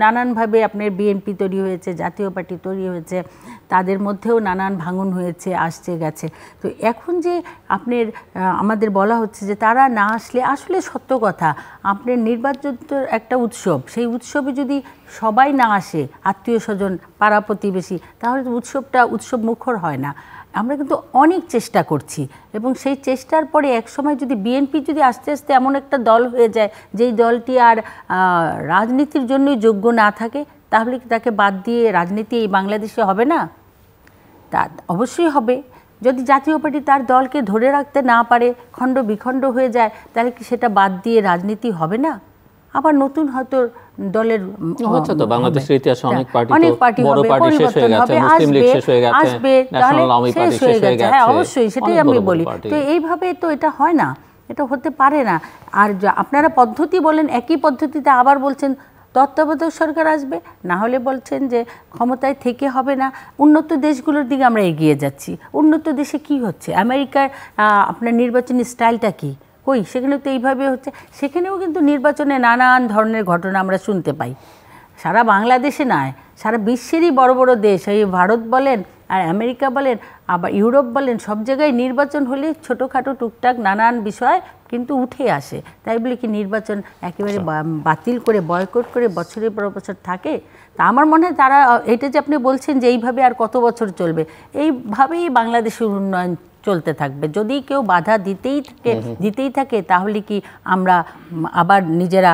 নানানভাবে আপনার বিএনপি তৈরি হয়েছে, জাতীয় পার্টি তৈরি হয়েছে, তাদের মধ্যেও নানান ভাঙন হয়েছে, আসছে গেছে। তো এখন যে আপনার আমাদের বলা হচ্ছে যে তারা না আসলে, আসলে সত্য কথা, আপনার নির্বাচন তো একটা উৎসব, সেই উৎসবে যদি সবাই না আসে, আত্মীয় স্বজন, পাড়া প্রতিবেশী, তাহলে উৎসবটা উৎসব মুখর হয় না। আমরা কিন্তু অনেক চেষ্টা করছি, এবং সেই চেষ্টার পরে একসময় যদি বিএনপি যদি আস্তে আস্তে এমন একটা দল হয়ে যায় যেই দলটি আর রাজনীতির জন্যই যোগ্য না থাকে, তাহলে কি তাকে বাদ দিয়ে রাজনীতি এই বাংলাদেশে হবে না? তা অবশ্যই হবে। যদি জাতীয় পার্টি তার দলকে ধরে রাখতে না পারে, খণ্ড বিখণ্ড হয়ে যায়, তাহলে কি সেটা বাদ দিয়ে রাজনীতি হবে না? আবার নতুন হয়তো দলের হচ্ছে তো বাংলাদেশের ইতিহাসে অনেক পার্টি বড় পার্টি শেষ হয়ে গেছে, মুসলিম লীগ শেষ হয়ে গেছে, ন্যাশনাল আওয়ামী পার্টি শেষ হয়ে গেছে। হ্যাঁ অবশ্যই, সেটাই আমি বলি। তো এইভাবে তো এটা হয় না, এটা হতে পারে না। আর আপনারা পদ্ধতি বলেন, একই পদ্ধতিতে আবার বলছেন তত্ত্বাবধায়ক সরকার আসবে, না হলে বলছেন যে ক্ষমতায় থেকে হবে না। উন্নত দেশগুলোর দিকে আমরা এগিয়ে যাচ্ছি। উন্নত দেশে কি হচ্ছে? আমেরিকার আপনার নির্বাচনী স্টাইলটা কি? কই, সেখানে তো এইভাবে হচ্ছে। সেখানেও কিন্তু নির্বাচনে নানান ধরনের ঘটনা আমরা শুনতে পাই। সারা বাংলাদেশে নয়, সারা বিশ্বেরই বড় বড় দেশ, এই ভারত বলেন আর আমেরিকা বলেন, আবার ইউরোপ বলেন, সব জায়গায় নির্বাচন হলে ছোটোখাটো টুকটাক নানান বিষয় কিন্তু উঠে আসে। তাই বলে কি নির্বাচন একেবারে বাতিল করে, বয়কট করে বছরের পর বছর থাকে? তা আমার মনে হয় তারা, এটা যে আপনি বলছেন যে এইভাবে আর কত বছর চলবে, এইভাবেই বাংলাদেশের উন্নয়ন চলতে থাকবে। যদি কেউ বাধা দিতেই থাকে তাহলে কি আমরা আবার নিজেরা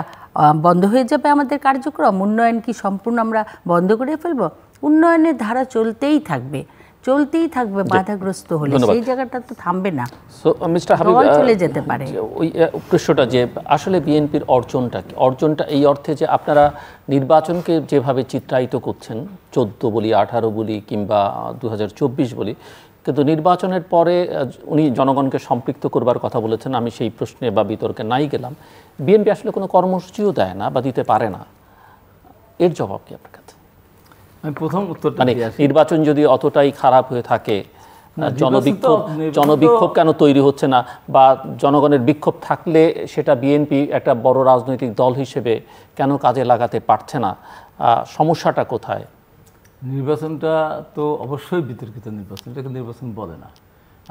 বন্ধ হয়ে যাবে আমাদের কার্যক্রম? উন্নয়ন কি সম্পূর্ণ আমরা বন্ধ করে ফেলব? উন্নয়নের ধারা চলতেই থাকবে বাধাগ্রস্ত হলে, সেই জায়গাটা তো থামবে না। সো মিস্টার হাবিব, চলে যেতে পারে। ওই প্রশ্নটা যে আসলে বিএনপির অর্জনটা কি? অর্জনটা এই অর্থে যে আপনারা নির্বাচনকে যেভাবে চিত্রায়িত করছেন, 14 বলি, 18 বলি, কিংবা 2024 বলি, কিন্তু নির্বাচনের পরে উনি জনগণকে সম্পৃক্ত করবার কথা বলেছেন। আমি সেই প্রশ্নে বা বিতর্কে নাই গেলাম। বিএনপি আসলে কোনো কর্মসূচিও দেয় না বা দিতে পারে না, এর জবাব কি আপনার কাছে? আমি প্রথম উত্তরটা মানে নির্বাচন যদি অতটাই খারাপ হয়ে থাকে, জনবিক্ষোভ কেন তৈরি হচ্ছে না, বা জনগণের বিক্ষোভ থাকলে সেটা বিএনপি একটা বড় রাজনৈতিক দল হিসেবে কেন কাজে লাগাতে পারছে না? সমস্যাটা কোথায়? নির্বাচনটা তো অবশ্যই বিতর্কিত নির্বাচন, এটাকে নির্বাচন বলে না।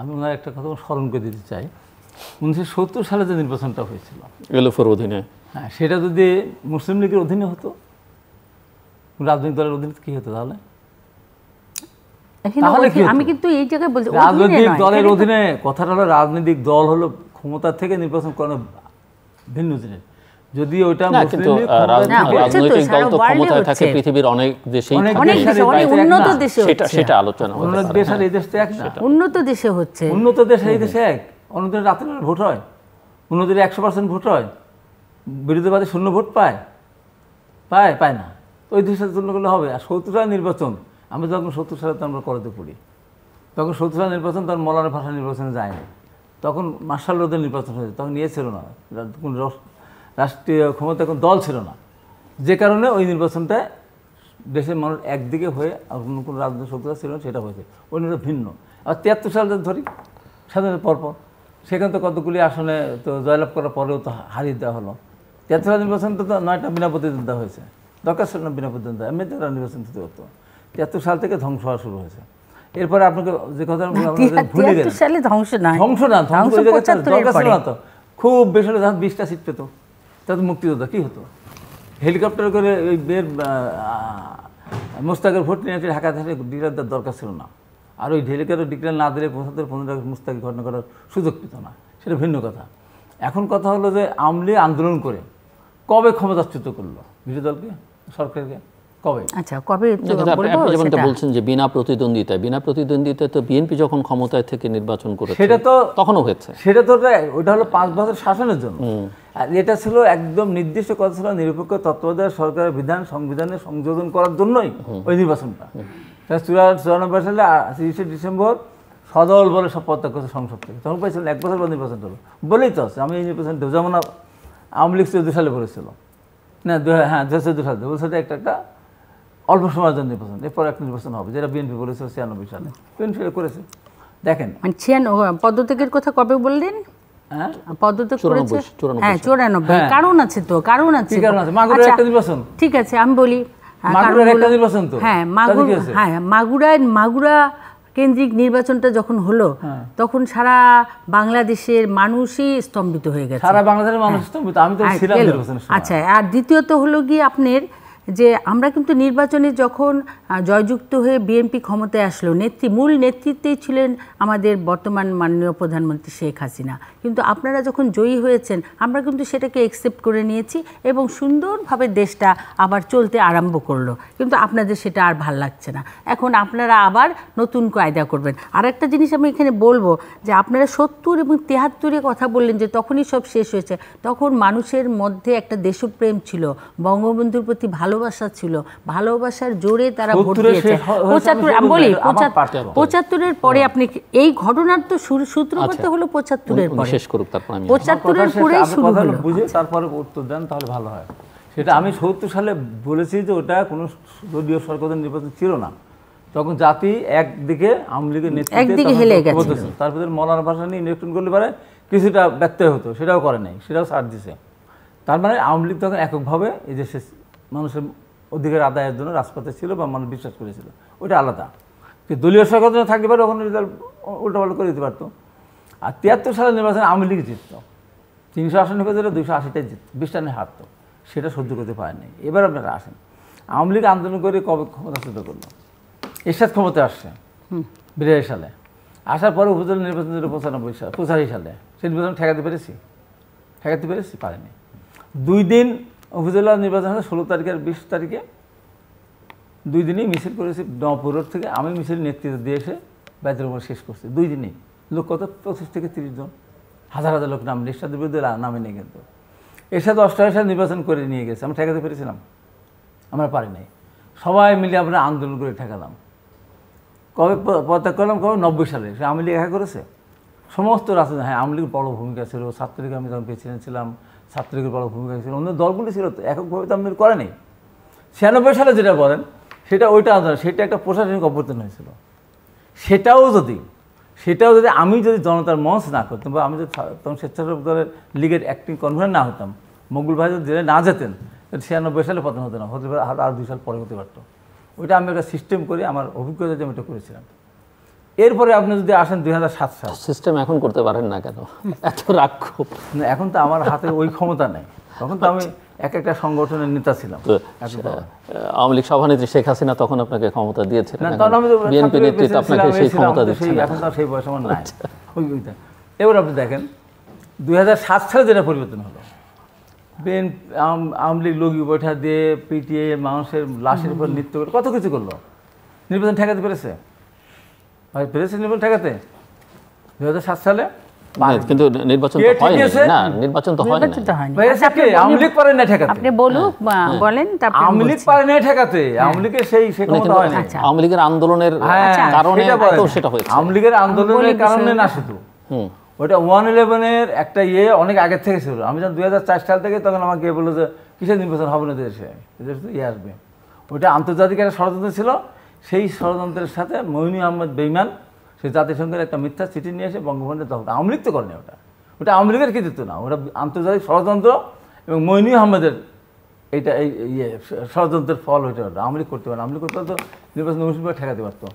আমি ওনার একটা কথা স্মরণ করে দিতে চাই। 1970 সালে যে নির্বাচনটা হয়েছিল এলএফের অধীনে, হ্যাঁ, সেটা যদি মুসলিম লীগের অধীনে হতো, রাজনৈতিক দলের অধীনে কি হতো তাহলে? আমি কিন্তু এই জায়গায় বলছি রাজনৈতিক দলের অধীনে, কথাটা হলো রাজনৈতিক দল হলো ক্ষমতা থেকে নির্বাচন করানো ভিন্ন জিনিস। যদি ওইটা রাজনৈতিক দল তো ক্ষমতায় থাকে পৃথিবীর অনেক দেশেই, উন্নত দেশে সেটা আলোচনা উন্নত দেশ আর এই দেশ তো এক না। উন্নত দেশে হচ্ছে, উন্নত দেশ এই দেশে এক। অন্য দেশে রাতে ভোট হয়, অন্য দেশে 100% ভোট হয়, বিরোধীবাদী 0 ভোট পায় না। ওই দেশের জন্য করলে হবে। আর 70 সালের নির্বাচন, আমরা যখন 70 সালে আমরা করাতে পড়ি, তখন 70 সালের নির্বাচন তখন মৌলানা ভাষা নির্বাচনে যায়নি, তখন মার্শাল রোদের নির্বাচন হয়েছে, তখন ছিল না কোন রাষ্ট্রীয় ক্ষমতা, এখন দল ছিল না, যে কারণে ওই নির্বাচনটা দেশের মানুষ একদিকে হয়ে আর অন্য কোনো রাজনৈতিক শক্তিটা ছিল না, সেটা হয়েছে। অন্যটা ভিন্ন। আর 73 সালে ধরি, স্বাধীনতার পরপর সেখানে তো কতগুলি আসনে তো জয়লাভ করার পরেও তো হারিয়ে দেওয়া হলো। 73 সালের নির্বাচন তো 9টা বিনা প্রতিদ্বন্দ্বিতা হয়েছে, দরকার ছিল না বিনা প্রতিদ্বন্দ্বিতা, এমনিতে তারা নির্বাচন দিতে হতো। 73 সাল থেকে ধ্বংস হওয়া শুরু হয়েছে। এরপরে আপনাকে যে কথা ভুলে গেলেন, সালে ধ্বংস না, ধ্বংস না, ধ্বংস দরকার ছিল না তো। খুব বেশি হলে 20টা সিট পেত, তাতে মুক্তিযোদ্ধা কী হতো? হেলিকপ্টার করে ওই মুস্তাকের ভোট নিয়ে ঢাকা থেকে ডিক্লেয়ার দেওয়ার দরকার ছিল না। আর ওই হেলিকপ্টার ডিক্লেয়ার না দিলে 75-15 মুস্তাকি ঘটনা করার সুযোগ পেত না, সেটা ভিন্ন কথা। এখন কথা হলো যে আওয়ামী লীগ আন্দোলন করে কবে ক্ষমতাচ্যুত করলো বিরোধী দলকে, সরকারকে? কবে? আচ্ছা, কবে আপনি যেমনটা বলছেন যে বিনা প্রতিদ্বন্দ্বিতায় তো বিএনপি যখন ক্ষমতায় থেকে নির্বাচন করেছে সেটা তো তখনও হয়েছে। সেটা তো ওটা হলো 5 বছর শাসনের জন্য। আর এটা ছিল একদম নির্দিষ্ট কথা ছিল, নিরপেক্ষ তত্ত্বাবধায়ক সরকারের বিধান সংবিধানে সংযোজন করার জন্যই ওই নির্বাচনটা। 94 সালে 30শে ডিসেম্বর সদল বলে সব পদত্যাগ করছে সংসদ থেকে। তখন পাইছিলেন 1 বছর পর নির্বাচন হলো বলেই তো আছে। আমি এই নির্বাচন যেমন আওয়ামী লীগ 14 সালে করেছিল না, 2014 সালে বলছে একটা অল্প সময়ের জন্য নির্বাচন, এরপর একটা নির্বাচন হবে, যেটা বিএনপি বলেছিল 96 সালে, বিএনপি করেছে। দেখেন পদত্যাগের কথা কবে বললেন? হ্যাঁ, পদত্যাগ করেছে 94। কারণ আছে তো, কারণ আছে, মাগুরার একটা নির্বাচন, ঠিক আছে আমি বলি, মাগুরার একটা নির্বাচন তো, হ্যাঁ মাগুরা কেন্দ্রিক নির্বাচনটা যখন হলো তখন সারা বাংলাদেশের মানুষই স্তম্ভিত হয়ে গেছে, সারা বাংলাদেশের মানুষ স্তম্ভিত। আমি তো ছিলাম নির্বাচনের সময়। আচ্ছা, আর দ্বিতীয়ত হলো গিয়ে আপনার যে আমরা কিন্তু নির্বাচনে যখন জয়যুক্ত হয়ে বিএনপি ক্ষমতায় আসলো, মূল নেতৃত্বেই ছিলেন আমাদের বর্তমান মাননীয় প্রধানমন্ত্রী শেখ হাসিনা। কিন্তু আপনারা যখন জয়ী হয়েছেন আমরা কিন্তু সেটাকে অ্যাকসেপ্ট করে নিয়েছি এবং সুন্দরভাবে দেশটা আবার চলতে আরম্ভ করলো। কিন্তু আপনাদের সেটা আর ভাল লাগছে না, এখন আপনারা আবার নতুন কায়দা করবেন। আর একটা জিনিস আমি এখানে বলবো যে আপনারা 70 এবং 73-এ কথা বললেন যে তখনই সব শেষ হয়েছে, তখন মানুষের মধ্যে একটা দেশপ্রেম ছিল, বঙ্গবন্ধুর প্রতি ভালোবাসা ছিল, ভালোবাসার জোরে তারা ভোট দিয়েছে। 75-এর পরে আপনি এই ঘটনার তো সূত্রপাত হলো 75-এর পরে, শেষ করুক, তারপর আমি 75-এর পরেই শুরু হলো। বুঝে তারপরে উত্তর দেন তাহলে ভালো হয়। সেটা আমি 70 সালে বলেছি যে ওটা কোনো দলীয় সরকারের নির্বাচন ছিল না, তখন জাতি একদিকে আওয়ামী লীগের নেতৃত্বে হেলে গেছে, তারপরে মৌলানা ভাসানী নির্বাচন করলে পারে কিছুটা ব্যত্যয় হতো, সেটাও করে নাই, সেটাও ছাড় দিছে। তার মানে আওয়ামী লীগ তখন এককভাবে এই দেশে মানুষের অধিকার আদায়ের জন্য রাজপথে ছিল বা মানুষ বিশ্বাস করেছিল, ওটা আলাদা। কিন্তু দলীয় সরকার থাকতে পারে ওখানে উল্টোপাল্টা করে দিতে পারতো। আর 73 সালের নির্বাচনে আওয়ামী লীগ জিতত, 300 আসন নিয়ে 280টাই জিতত, 20টা নিয়ে হারতো, সেটা সহ্য করতে পারেনি। এবার আপনারা আসেন, আওয়ামী লীগ আন্দোলন করে কবে ক্ষমতাচ্যুত করলো? এরশাদ ক্ষমতায় আসছে 82 সালে, আসার পরে উপজেলা নির্বাচন ছিল 85 সালে। সেই নির্বাচন ঠেকাতে পেরেছি? পারেনি। 2 দিন উপজেলা নির্বাচন হলে 16 তারিখে আর 20 তারিখে 2 দিনই মিছিল করেছি নবপুর রোড থেকে। আমি মিছিল নেতৃত্ব দিয়ে এসে বাইরের উপর শেষ করছি 2 দিনই। লোক কত? 25 থেকে 30 জন, হাজার লোক নাম, এরশাদের বিরুদ্ধে নামে নেই। কিন্তু এরশাদ 88 সালে নির্বাচন করে নিয়ে গেছে, আমরা ঠেকাতে পেরেছিলাম? আমরা পারি নাই। সবাই মিলে আমরা আন্দোলন করে ঠেকালাম। কবে পদত্যাগ করলাম? কবে? 90 সালে। সে আওয়ামী লীগ একা করেছে? সমস্ত রাজনীতি, হ্যাঁ আওয়ামী লীগের বড় ভূমিকা ছিল, ছাত্রলীগ আমি তখন প্রেসিডেন্ট ছিলাম, ছাত্রলীগের বড় ভূমিকা ছিল, অন্য দলগুলি ছিল তো, এককভাবে তো আমাদের করে নেই। 96 সালে যেটা বলেন সেটা ওইটা আন্দোলন, সেটা একটা প্রশাসনিক অভ্যর্থন হয়েছিল। সেটাও যদি আমি যদি জনতার মঞ্চ না করতাম, বা আমি যদি তখন স্বেচ্ছাসেবক দলের লীগের অ্যাক্টিং কনভেনার না হতাম, মকবুল ভাই যদি জেলে না যেতেন, 96 সালে পতন হতো না, হতে পারে আর 2 সাল পরে হতে পারতো। ওইটা আমি একটা সিস্টেম করে আমার অভিজ্ঞতা যে আমি এটা করেছিলাম। এরপরে আপনি যদি আসেন 2007 সাল, সিস্টেম এখন করতে পারেন না কেন? এত রাক্ষোভ? এখন তো আমার হাতে ওই ক্ষমতা নেই, তখন তো আমি একটা সংগঠনের নেতা ছিলাম। আওয়ামী লীগ সভানেত্রী শেখ হাসিনা তখন আপনাকে ক্ষমতা দিয়েছিলেন, বিএনপি নেতৃত্ব আপনাকে সেই ক্ষমতা দিচ্ছে, এখন তো সেই বয়স আমার নাই। ওইটা এবার আপনি দেখেন 2007 সালে যেটা পরিবর্তন হলো, আওয়ামী লীগ লগি বৈঠা দিয়ে পিটিয়ে মানুষের লাশের উপর নৃত্য করে কত কিছু করলো। নির্বাচন ঠেকাতে পেরেছে? নির্বাচন ঠেকাতে 2007 সালে? কিন্তু নির্বাচন তো হয়নি না, নির্বাচন তো হয়নি। আওয়ামী লীগ পারে না ঠেকাতে, আপনি বলেন। আওয়ামী লীগ পারে না ঠেকাতে, আওয়ামী লীগের সেই ক্ষমতা হয় না। আওয়ামী লীগের আন্দোলনের কারণে সেটা হয়েছে। আওয়ামী লীগের আন্দোলনের কারণে না শুধু, ওইটা 111-এর একটা অনেক আগের থেকে ছিল। আমি যখন 2004 সাল থেকে, তখন আমাকে বললো যে কিসের নির্বাচন হবে না দেশে, আসবে। ওইটা আন্তর্জাতিক একটা ষড়যন্ত্র ছিল। সেই ষড়যন্ত্রের সাথে মইনু আহমেদ বেঈমান সে জাতিসংঘের একটা মিথ্যা চিঠি নিয়ে এসে বঙ্গবন্ধুর দখল। আওয়ামী লীগ তো করেনি ওটা আওয়ামী লীগের কৃতিত্ব না, ওটা আন্তর্জাতিক ষড়যন্ত্র এবং মইনু আহমেদের এইটা এই ষড়যন্ত্রের ফল ওইটা। আওয়ামী লীগ করতে পারে, আওয়ামী লীগ করতে পারতো নির্বাচন কমিশন ঠেকাতে পারতো।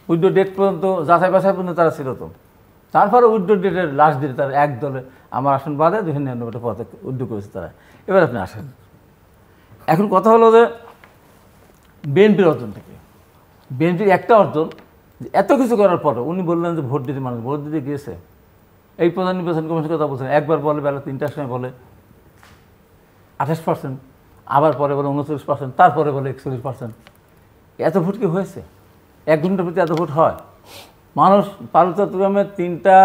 উইথড্র ডেট পর্যন্ত যাচাই বাছাই পর্যন্ত তারা ছিল তো। তারপরে উইথড্র ডেটের লাস্ট ডেটে তারা এক দলে আমার আসন বাদে 299টা পদে উদ্যোগ করেছে তারা। এবার আপনি আসেন, এখন কথা হলো যে বিএনপির অর্জন থেকে, বিএনপির একটা অর্জন এত কিছু করার পরে উনি বললেন যে ভোট দিতে মানুষ ভোট দিতে গিয়েছে। এই প্রধান নির্বাচন কমিশনের কথা বলছেন, একবার বলে বেলা 3টার সময় বলে 28%, আবার পরে বলে 39%, তারপরে বলে 41%। এত ভোট কি হয়েছে? 1 ঘন্টার প্রতি এত ভোট হয়? মানুষ পার্বত্য চট্টগ্রামের 3টা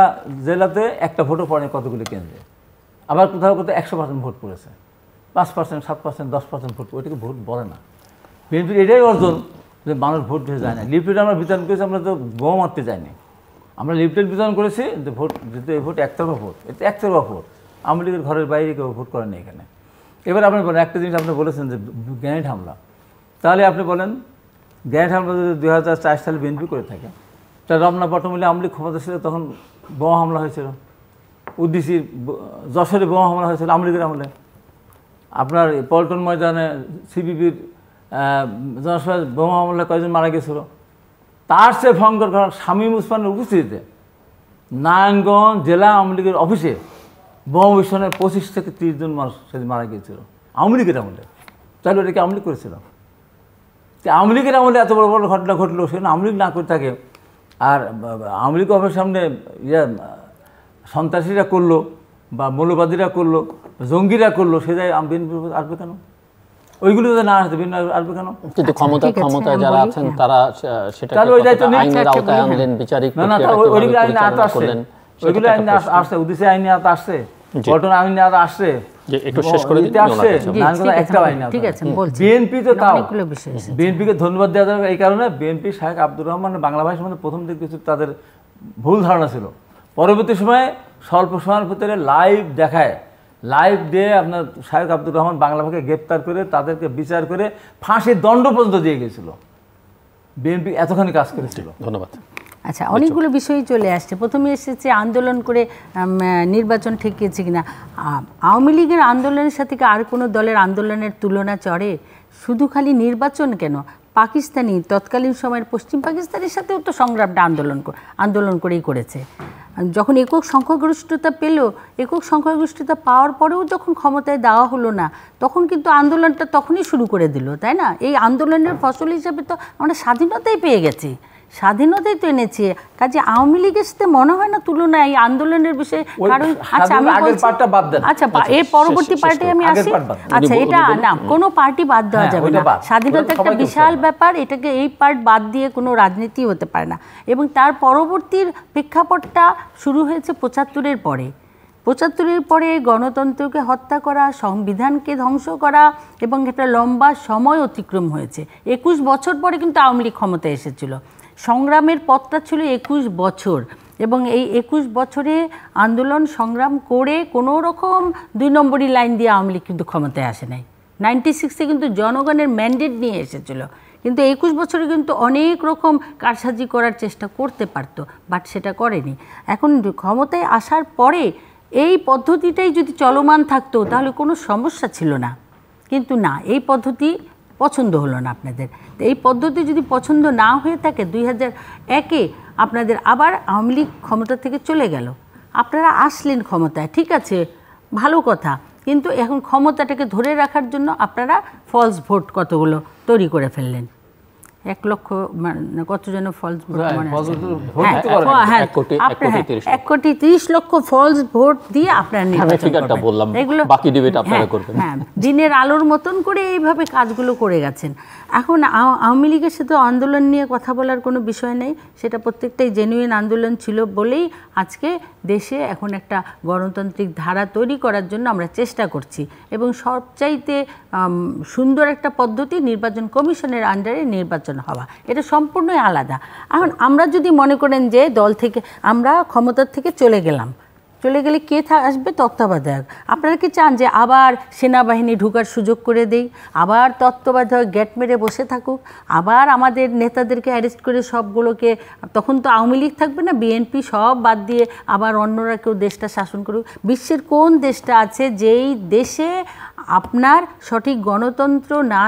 জেলাতে একটা ভোটও পড়েনি কতগুলি কেন্দ্রে, আবার কোথাও কোথাও 100% ভোট পড়েছে, 5%, 7%, 10% ভোট, ওইটাকে ভোট বলে না। বিএনপির এটাই অর্জন যে মানুষ ভোট দিয়ে যায় না। লিফলেট আমরা বিতরণ করেছি, আমরা তো গো মারতে যাইনি, আমরা লিফলেট বিতরণ করেছি যে ভোট যেহেতু এই ভোট একতরফা ভোট, এটা একতরফা ভোট। আওয়ামী লীগের ঘরের বাইরে কেউ ভোট করেনি এখানে। এবার আপনি বলেন একটা জিনিস আপনি বলেছেন যে গ্রেনেড হামলা, তাহলে আপনি বলেন গ্রেনেড হামলা যদি 2004 সালে বিএনপি করে থাকে, তা রমনা পট্টমূলে আওয়ামী লীগ ক্ষমতা ছিল তখন বোমা হামলা হয়েছিল, উদ্দিসির যশোরে বোমা হামলা হয়েছিল আওয়ামী লীগের আমলে, আপনার পল্টন ময়দানে সিপিবির জনসভায় বোমা হামলায় কয়েকজন মারা গেছিল। তার চেয়ে ভয়ঙ্কর ঘটনা শামীম ওসমানের উপস্থিতিতে নারায়ণগঞ্জ জেলা আওয়ামী লীগের অফিসে বোমা বিস্ফোরণে 25 থেকে 30 জন মানুষ সেদিন মারা গিয়েছিল আওয়ামী লীগের আমলে। তাহলে ওটাকে আওয়ামী লীগ করেছিল। আওয়ামী লীগের আমলে এত বড় বড় ঘটনা ঘটলো, সেখানে আওয়ামী লীগ না করে থাকে আর আওয়ামী লীগ অফিসের সামনে সন্ত্রাসীরা করলো বা মৌলবাদীরা করলো, জঙ্গিরা করলো, সে যায় বিএনপি আসবে কেন? ওইগুলো যদি না আসবে বিএনপি আসবে কেন? কিন্তু ক্ষমতায় যারা আছেন তারা সেটা আইনের আওতায় আনলেন, বিচারিক ওইগুলো আইনে আওতা আসছে, ওইগুলো আইনে আসছে, উদ্দেশ্যে আইনে আওতা আসছে, পল্টন আইনে আওতা আসছে, একটু শেষ করে দিতে আসছে, একটা আইনে ঠিক আছে। বিএনপি তো তাও বিএনপিকে ধন্যবাদ দেওয়া যাবে এই কারণে, বিএনপি শাহেখ আব্দুর রহমান বাংলা ভাষার মধ্যে প্রথম দিকে কিছু তাদের ভুল ধারণা ছিল, পরবর্তী সময়ে স্বল্প সময়ের ভিতরে লাইভ দেখায়, লাইভ দিয়ে আপনার শাহেখ আব্দুর রহমান বাংলা ভাষাকে গ্রেপ্তার করে তাদেরকে বিচার করে ফাঁসির দণ্ড পর্যন্ত দিয়ে গিয়েছিল। বিএনপি এতখানি কাজ করেছিল। ধন্যবাদ। আচ্ছা, অনেকগুলো বিষয় চলে আসছে। প্রথমে এসেছে আন্দোলন করে নির্বাচন ঠেকিয়েছে কিনা। আওয়ামী লীগের আন্দোলনের সাথে কি আর কোনো দলের আন্দোলনের তুলনা চড়ে? শুধু খালি নির্বাচন কেন, পাকিস্তানি তৎকালীন সময়ের পশ্চিম পাকিস্তানের সাথেও তো সংগ্রামটা আন্দোলন করেই করেছে। যখন একক সংখ্যাগরিষ্ঠতা পেল, একক সংখ্যাগরিষ্ঠতা পাওয়ার পরেও যখন ক্ষমতায় দেওয়া হলো না, তখন কিন্তু আন্দোলনটা তখনই শুরু করে দিল, তাই না? এই আন্দোলনের ফসল হিসাবে তো আমরা স্বাধীনতাই পেয়ে গেছি, স্বাধীনতাই তো এনেছি। কাজে আওয়ামী লীগের সাথে মনে হয় না তুলনা এই আন্দোলনের বিষয়ে। কারণ আচ্ছা, আমি আচ্ছা এর পরবর্তী পার্টি আমি আসি। আচ্ছা, এটা না, কোনো পার্টি বাদ দেওয়া যাবে না, স্বাধীনতা একটা বিশাল ব্যাপার, এটাকে এই পার্ট বাদ দিয়ে কোনো রাজনীতি হতে পারে না। এবং তার পরবর্তীর প্রেক্ষাপটটা শুরু হয়েছে 75-এর পরে। 75-এর পরে গণতন্ত্রকে হত্যা করা, সংবিধানকে ধ্বংস করা, এবং একটা লম্বা সময় অতিক্রম হয়েছে। 21 বছর পরে কিন্তু আওয়ামী লীগ ক্ষমতায় এসেছিল। সংগ্রামের পথটা ছিল 21 বছর, এবং এই 21 বছরে আন্দোলন সংগ্রাম করে কোনো রকম 2 নম্বরই লাইন দিয়ে আওয়ামী লীগ কিন্তু ক্ষমতায় আসে নাই। 96-এ কিন্তু জনগণের ম্যান্ডেট নিয়ে এসেছিল, কিন্তু 21 বছরে কিন্তু অনেক রকম কারসাজি করার চেষ্টা করতে পারত, বাট সেটা করেনি। এখন ক্ষমতায় আসার পরে এই পদ্ধতিটাই যদি চলমান থাকতো তাহলে কোনো সমস্যা ছিল না, কিন্তু না, এই পদ্ধতি পছন্দ হলো না আপনাদের। তো এই পদ্ধতি যদি পছন্দ না হয়ে থাকে, 2001-এ আপনাদের আবার আওয়ামী লীগ ক্ষমতা থেকে চলে গেল, আপনারা আসলেন ক্ষমতায়, ঠিক আছে, ভালো কথা, কিন্তু এখন ক্ষমতাটাকে ধরে রাখার জন্য আপনারা ফলস ভোট কতগুলো তৈরি করে ফেললেন। 1 লক্ষ কত যেন ফলস ভোট, 1 কোটি 30 লক্ষ ফলস ভোট দিয়ে আপনারা নির্বাচন করবেন। এগুলো হ্যাঁ, দিনের আলোর মতন করে এইভাবে কাজগুলো করে গেছেন। এখন আওয়ামী লীগের সাথে আন্দোলন নিয়ে কথা বলার কোনো বিষয় নেই, সেটা প্রত্যেকটাই জেনুইন আন্দোলন ছিল বলেই আজকে দেশে এখন একটা গণতান্ত্রিক ধারা তৈরি করার জন্য আমরা চেষ্টা করছি, এবং সবচাইতে সুন্দর একটা পদ্ধতি নির্বাচন কমিশনের আন্ডারে নির্বাচন হওয়া, এটা সম্পূর্ণই আলাদা। এখন আমরা যদি মনে করেন যে দল থেকে আমরা ক্ষমতার থেকে চলে গেলাম, চলে গেলে কে আসবে? তত্ত্বাবধায়ক। আপনারা কি চান যে আবার সেনাবাহিনী ঢোকার সুযোগ করে দেই, আবার তত্ত্বাবধায়ক গেট মেরে বসে থাকুক, আবার আমাদের নেতাদেরকে অ্যারেস্ট করে সবগুলোকে, তখন তো আওয়ামী লীগ থাকবে না, বিএনপি সব বাদ দিয়ে আবার অন্যরা কেউ দেশটা শাসন করুক? বিশ্বের কোন দেশটা আছে যেই দেশে আপনার সঠিক গণতন্ত্র না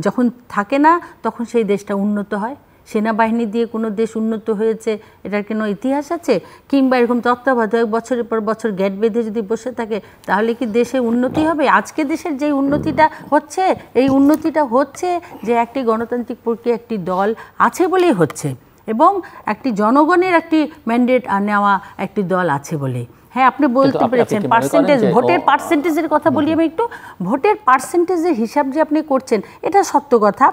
যখন থাকে না তখন সেই দেশটা উন্নত হয়? সেনাবাহিনী দিয়ে কোনো দেশ উন্নত হয়েছে এটার কোনো ইতিহাস আছে? কিংবা এরকম তত্ত্বাবধায়ক বছরের পর বছর গ্যাট বেঁধে যদি বসে থাকে তাহলে কি দেশে উন্নতি হবে? আজকে দেশের যে উন্নতিটা হচ্ছে, এই উন্নতিটা হচ্ছে যে একটি গণতান্ত্রিক প্রক্রিয়া, একটি দল আছে বলেই হচ্ছে, এবং একটি জনগণের একটি ম্যান্ডেট নেওয়া একটি দল আছে বলে। হ্যাঁ, আপনি বলতে পেরেছেন পার্সেন্টেজ, ভোটের পার্সেন্টেজের কথা বলি আমি একটু। ভোটের পার্সেন্টেজের হিসাব যে আপনি করছেন এটা সত্য কথা,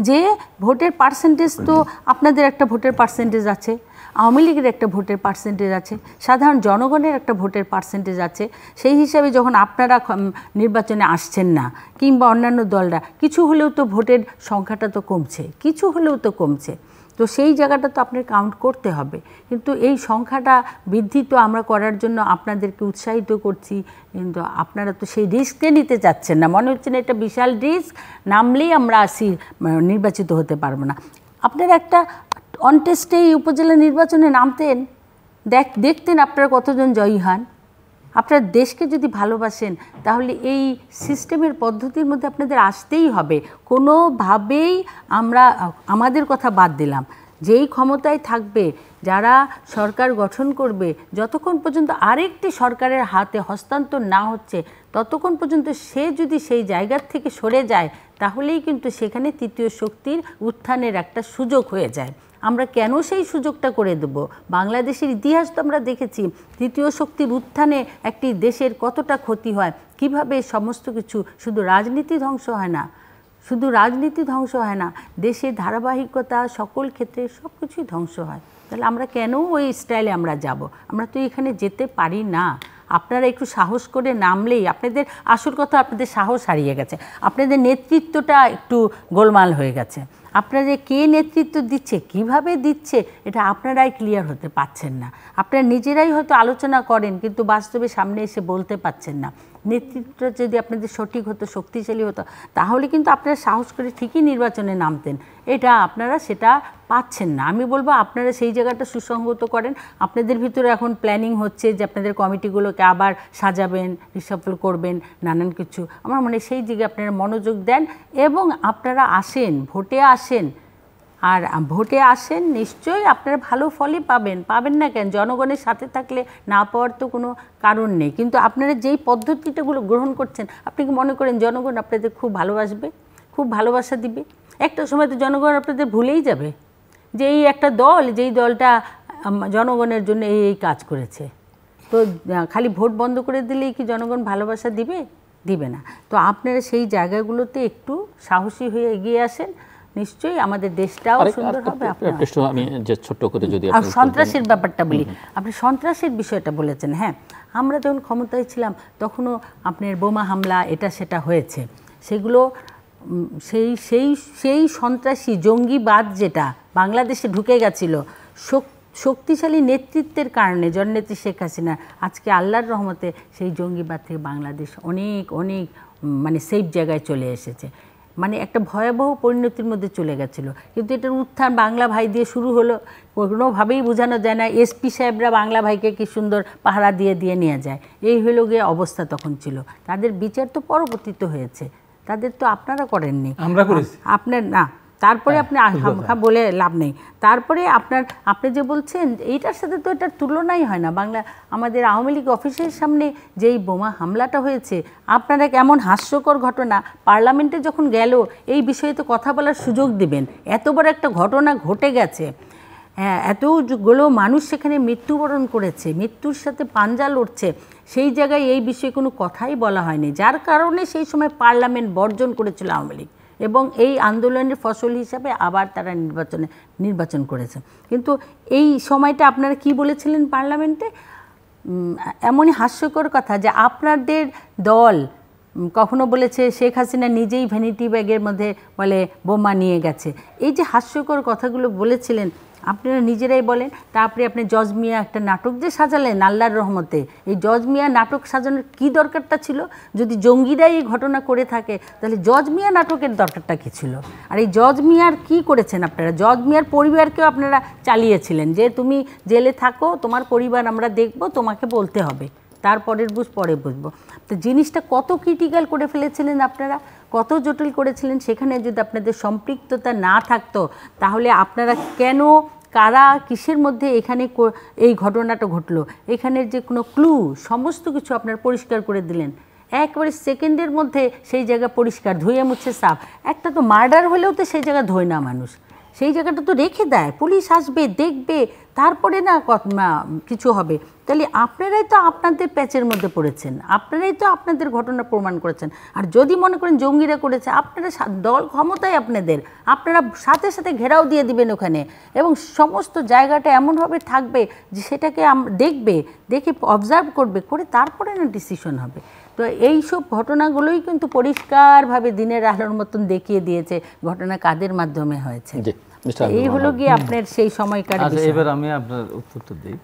যে ভোটের পার্সেন্টেজ তো আপনাদের একটা ভোটের পার্সেন্টেজ আছে, আওয়ামী লীগের একটা ভোটের পার্সেন্টেজ আছে, সাধারণ জনগণের একটা ভোটের পার্সেন্টেজ আছে। সেই হিসাবে যখন আপনারা নির্বাচনে আসছেন না কিংবা অন্যান্য দলরা, কিছু হলেও তো ভোটের সংখ্যাটা তো কমছে, কিছু হলেও তো কমছে, তো সেই জায়গাটা তো আপনার কাউন্ট করতে হবে। কিন্তু এই সংখ্যাটা বৃদ্ধি তো আমরা করার জন্য আপনাদেরকে উৎসাহিত করছি, কিন্তু আপনারা তো সেই রিস্ককে নিতে চাচ্ছেন না। মনে হচ্ছে না এটা বিশাল রিস্ক, নামলেই আমরা নির্বাচিত হতে পারবো না। আপনারা একটা অনটেস্টে এই উপজেলা নির্বাচনে নামতেন, দেখতেন আপনারা কতজন জয়ী হন। আপনার দেশকে যদি ভালোবাসেন তাহলে এই সিস্টেমের পদ্ধতির মধ্যে আপনাদের আসতেই হবে। কোনোভাবেই আমাদের কথা বাদ দিলাম, যেই ক্ষমতায় থাকবে, যারা সরকার গঠন করবে, যতক্ষণ পর্যন্ত আরেকটি সরকারের হাতে হস্তান্তর না হচ্ছে ততক্ষণ পর্যন্ত সে যদি সেই জায়গার থেকে সরে যায় তাহলেই কিন্তু সেখানে তৃতীয় শক্তির উত্থানের একটা সুযোগ হয়ে যায়। আমরা কেন সেই সুযোগটা করে দেব? বাংলাদেশের ইতিহাস তো আমরা দেখেছি, তৃতীয় শক্তির উত্থানে একটি দেশের কতটা ক্ষতি হয়, কিভাবে সমস্ত কিছু, শুধু রাজনীতি ধ্বংস হয় না, শুধু রাজনীতি ধ্বংস হয় না, দেশের ধারাবাহিকতা সকল ক্ষেত্রে সব কিছুই ধ্বংস হয়। তাহলে আমরা কেন ওই স্টাইলে আমরা যাব? আমরা তো এখানে যেতে পারি না। আপনারা একটু সাহস করে নামলেই, আপনাদের আসল কথা আপনাদের সাহস হারিয়ে গেছে, আপনাদের নেতৃত্বটা একটু গোলমাল হয়ে গেছে। আপনাদের কে নেতৃত্ব দিচ্ছে, কিভাবে দিচ্ছে, এটা আপনারাই ক্লিয়ার হতে পারছেন না। আপনারা নিজেরাই হয়তো আলোচনা করেন কিন্তু বাস্তবে সামনে এসে বলতে পারছেন না। নেতৃত্বটা যদি আপনাদের সঠিক হতো, শক্তিশালী হতো, তাহলে কিন্তু আপনারা সাহস করে ঠিকই নির্বাচনে নামতেন। এটা আপনারা সেটা পাচ্ছেন না। আমি বলবো আপনারা সেই জায়গাটা সুসংগত করেন। আপনাদের ভিতরে এখন প্ল্যানিং হচ্ছে যে আপনাদের কমিটিগুলোকে আবার সাজাবেন, রিসাফল করবেন, নানান কিছু। আমার মনে হয় সেই দিকে আপনারা মনোযোগ দেন এবং আপনারা আসেন, ভোটে আসেন। আর ভোটে আসেন, নিশ্চয়ই আপনারা ভালো ফলই পাবেন। পাবেন না কেন? জনগণের সাথে থাকলে না পাওয়ার তো কোনো কারণ নেই। কিন্তু আপনারা যেই পদ্ধতিটাগুলো গ্রহণ করছেন, আপনি কি মনে করেন জনগণ আপনাদের খুব ভালোবাসবে, খুব ভালোবাসা দিবে? একটা সময় তো জনগণ আপনাদের ভুলেই যাবে যে এই একটা দল, যেই দলটা জনগণের জন্য এই কাজ করেছে। তো খালি ভোট বন্ধ করে দিলেই কি জনগণ ভালোবাসা দিবে? দিবে না। তো আপনারা সেই জায়গাগুলোতে একটু সাহসী হয়ে এগিয়ে আসেন, নিশ্চয়ই আমাদের দেশটাও সুন্দর হবে। আমি যে ছোট্ট করে যদি সন্ত্রাসের ব্যাপারটা বলি, আপনি সন্ত্রাসের বিষয়টা বলেছেন। হ্যাঁ, আমরা যখন ক্ষমতায় ছিলাম তখনও আপনার বোমা হামলা এটা সেটা হয়েছে, সেগুলো সেই সন্ত্রাসী জঙ্গিবাদ যেটা বাংলাদেশে ঢুকে গেছিল শক্তিশালী নেতৃত্বের কারণে, জননেত্রী শেখ হাসিনা, আজকে আল্লাহর রহমতে সেই জঙ্গিবাদ থেকে বাংলাদেশ অনেক অনেক মানে সেফ জায়গায় চলে এসেছে। মানে একটা ভয়াবহ পরিণতির মধ্যে চলে গেছিলো, কিন্তু এটার উত্থান বাংলা ভাই দিয়ে শুরু হলো। কোনোভাবেই বোঝানো যায় না। এসপি সাহেবরা বাংলা ভাইকে কি সুন্দর পাহারা দিয়ে নিয়ে যায়, এই হলো গিয়ে অবস্থা তখন ছিল। তাদের বিচার তো পরবর্তীতে হয়েছে, তাদের তো আপনারা করেননি, আমরা করেছি। আপনার না, তারপরে আপনি বলে লাভ নেই। তারপরে আপনি যে বলছেন এইটার সাথে তো এটার তুলনাই হয় না। আমাদের আওয়ামী লীগ অফিসের সামনে যেই বোমা হামলাটা হয়েছে, আপনারা কেমন হাস্যকর ঘটনা, পার্লামেন্টে যখন গেল এই বিষয়ে তো কথা বলার সুযোগ দিবেন। এত বড় একটা ঘটনা ঘটে গেছে, হ্যাঁ, এতগুলো মানুষ সেখানে মৃত্যুবরণ করেছে, মৃত্যুর সাথে পাঞ্জা লড়ছে, সেই জায়গায় এই বিষয়ে কোনো কথাই বলা হয়নি, যার কারণে সেই সময় পার্লামেন্ট বর্জন করেছিল আওয়ামী লীগ এবং এই আন্দোলনের ফসল হিসাবে আবার তারা নির্বাচন করেছে। কিন্তু এই সময়টা আপনারা কি বলেছিলেন পার্লামেন্টে? এমনই হাস্যকর কথা যে আপনাদের দল কখনো বলেছে শেখ হাসিনা নিজেই ভ্যানিটি ব্যাগের মধ্যে বলে বোমা নিয়ে গেছে। এই যে হাস্যকর কথাগুলো বলেছিলেন, আপনারা নিজেরাই বলেন। তারপরে আপনি জজ মিয়া একটা নাটক যে সাজালেন আল্লাহর রহমতে, এই জজ মিয়া নাটক সাজানোর কি দরকারটা ছিল? যদি জঙ্গিরাই এই ঘটনা করে থাকে তাহলে জজ মিয়া নাটকের দরকারটা কী ছিল? আর এই জজ মিয়ার কি করেছেন আপনারা? জজ মিয়ার পরিবারকেও আপনারা চালিয়েছিলেন যে তুমি জেলে থাকো, তোমার পরিবার আমরা দেখব, তোমাকে বলতে হবে, তারপরের বুঝ পরে বুঝবো। তো জিনিসটা কত ক্রিটিক্যাল করে ফেলেছিলেন আপনারা, কত জটিল করেছিলেন। সেখানে যদি আপনাদের সম্পৃক্ততা না থাকতো তাহলে আপনারা কেন, কারা, কিসের মধ্যে এখানে এই ঘটনাটা ঘটলো, এখানের যে কোনো ক্লু সমস্ত কিছু আপনারা পরিষ্কার করে দিলেন একবারে সেকেন্ডের মধ্যে। সেই জায়গা পরিষ্কার, ধুয়ে মুছে সাফ। একটা তো মার্ডার হলেও তো সেই জায়গা ধোয় না মানুষ, সেই জায়গাটা তো রেখে দেয়, পুলিশ আসবে, দেখবে, তারপরে না কিছু হবে। তাহলে আপনারাই তো আপনাদের প্যাচের মধ্যে পড়েছেন, আপনারাই তো আপনাদের ঘটনা প্রমাণ করেছেন। আর যদি মনে করেন জঙ্গিরা করেছে, আপনারা দল ক্ষমতায় আপনাদের, আপনারা সাথে সাথে ঘেরাও দিয়ে দিবেন ওখানে, এবং সমস্ত জায়গাটা এমনভাবে থাকবে যে সেটাকে দেখবে, দেখে অবজার্ভ করবে, করে তারপরে না ডিসিশন হবে। তো এইসব ঘটনাগুলোই কিন্তু পরিষ্কারভাবে দিনের আলোর মতন দেখিয়ে দিয়েছে ঘটনা কাদের মাধ্যমে হয়েছে। এই হলো গিয়ে আপনার সেই সময়কার। আচ্ছা, এবার আমি আপনার উত্তরটা দিই।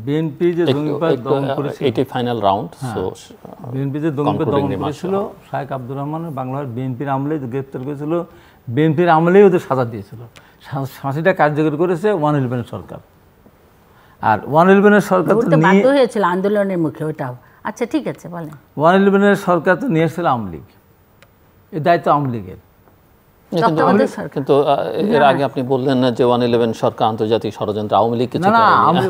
বিএনপি যে জঙ্গিবাদ দমন করেছিল, এটি ফাইনাল রাউন্ড। সো বিএনপি যে জঙ্গিবাদ দমন করেছিল, শায়েখ আব্দুর রহমানের বাংলার বিএনপির আমলেই গ্রেপ্তার করেছিল, বিএনপির আমলেই ওদের সাজা দিয়েছিল। ফাঁসিটা কার্যকর করেছে 111 সরকার। আর 111 সরকার তো বাধ্য হয়েছিল আন্দোলনের মুখে, ওটাও। আচ্ছা ঠিক আছে, বলেন। 111 সরকার তো নিয়ে এসেছিল আওয়ামী লীগ, এই দায়িত্ব আওয়ামী লীগের। কিন্তু এর আগে আপনি বললেন না যে 111 সরকার আন্তর্জাতিক ষড়যন্ত্র, আওয়ামী লীগ কিছু না,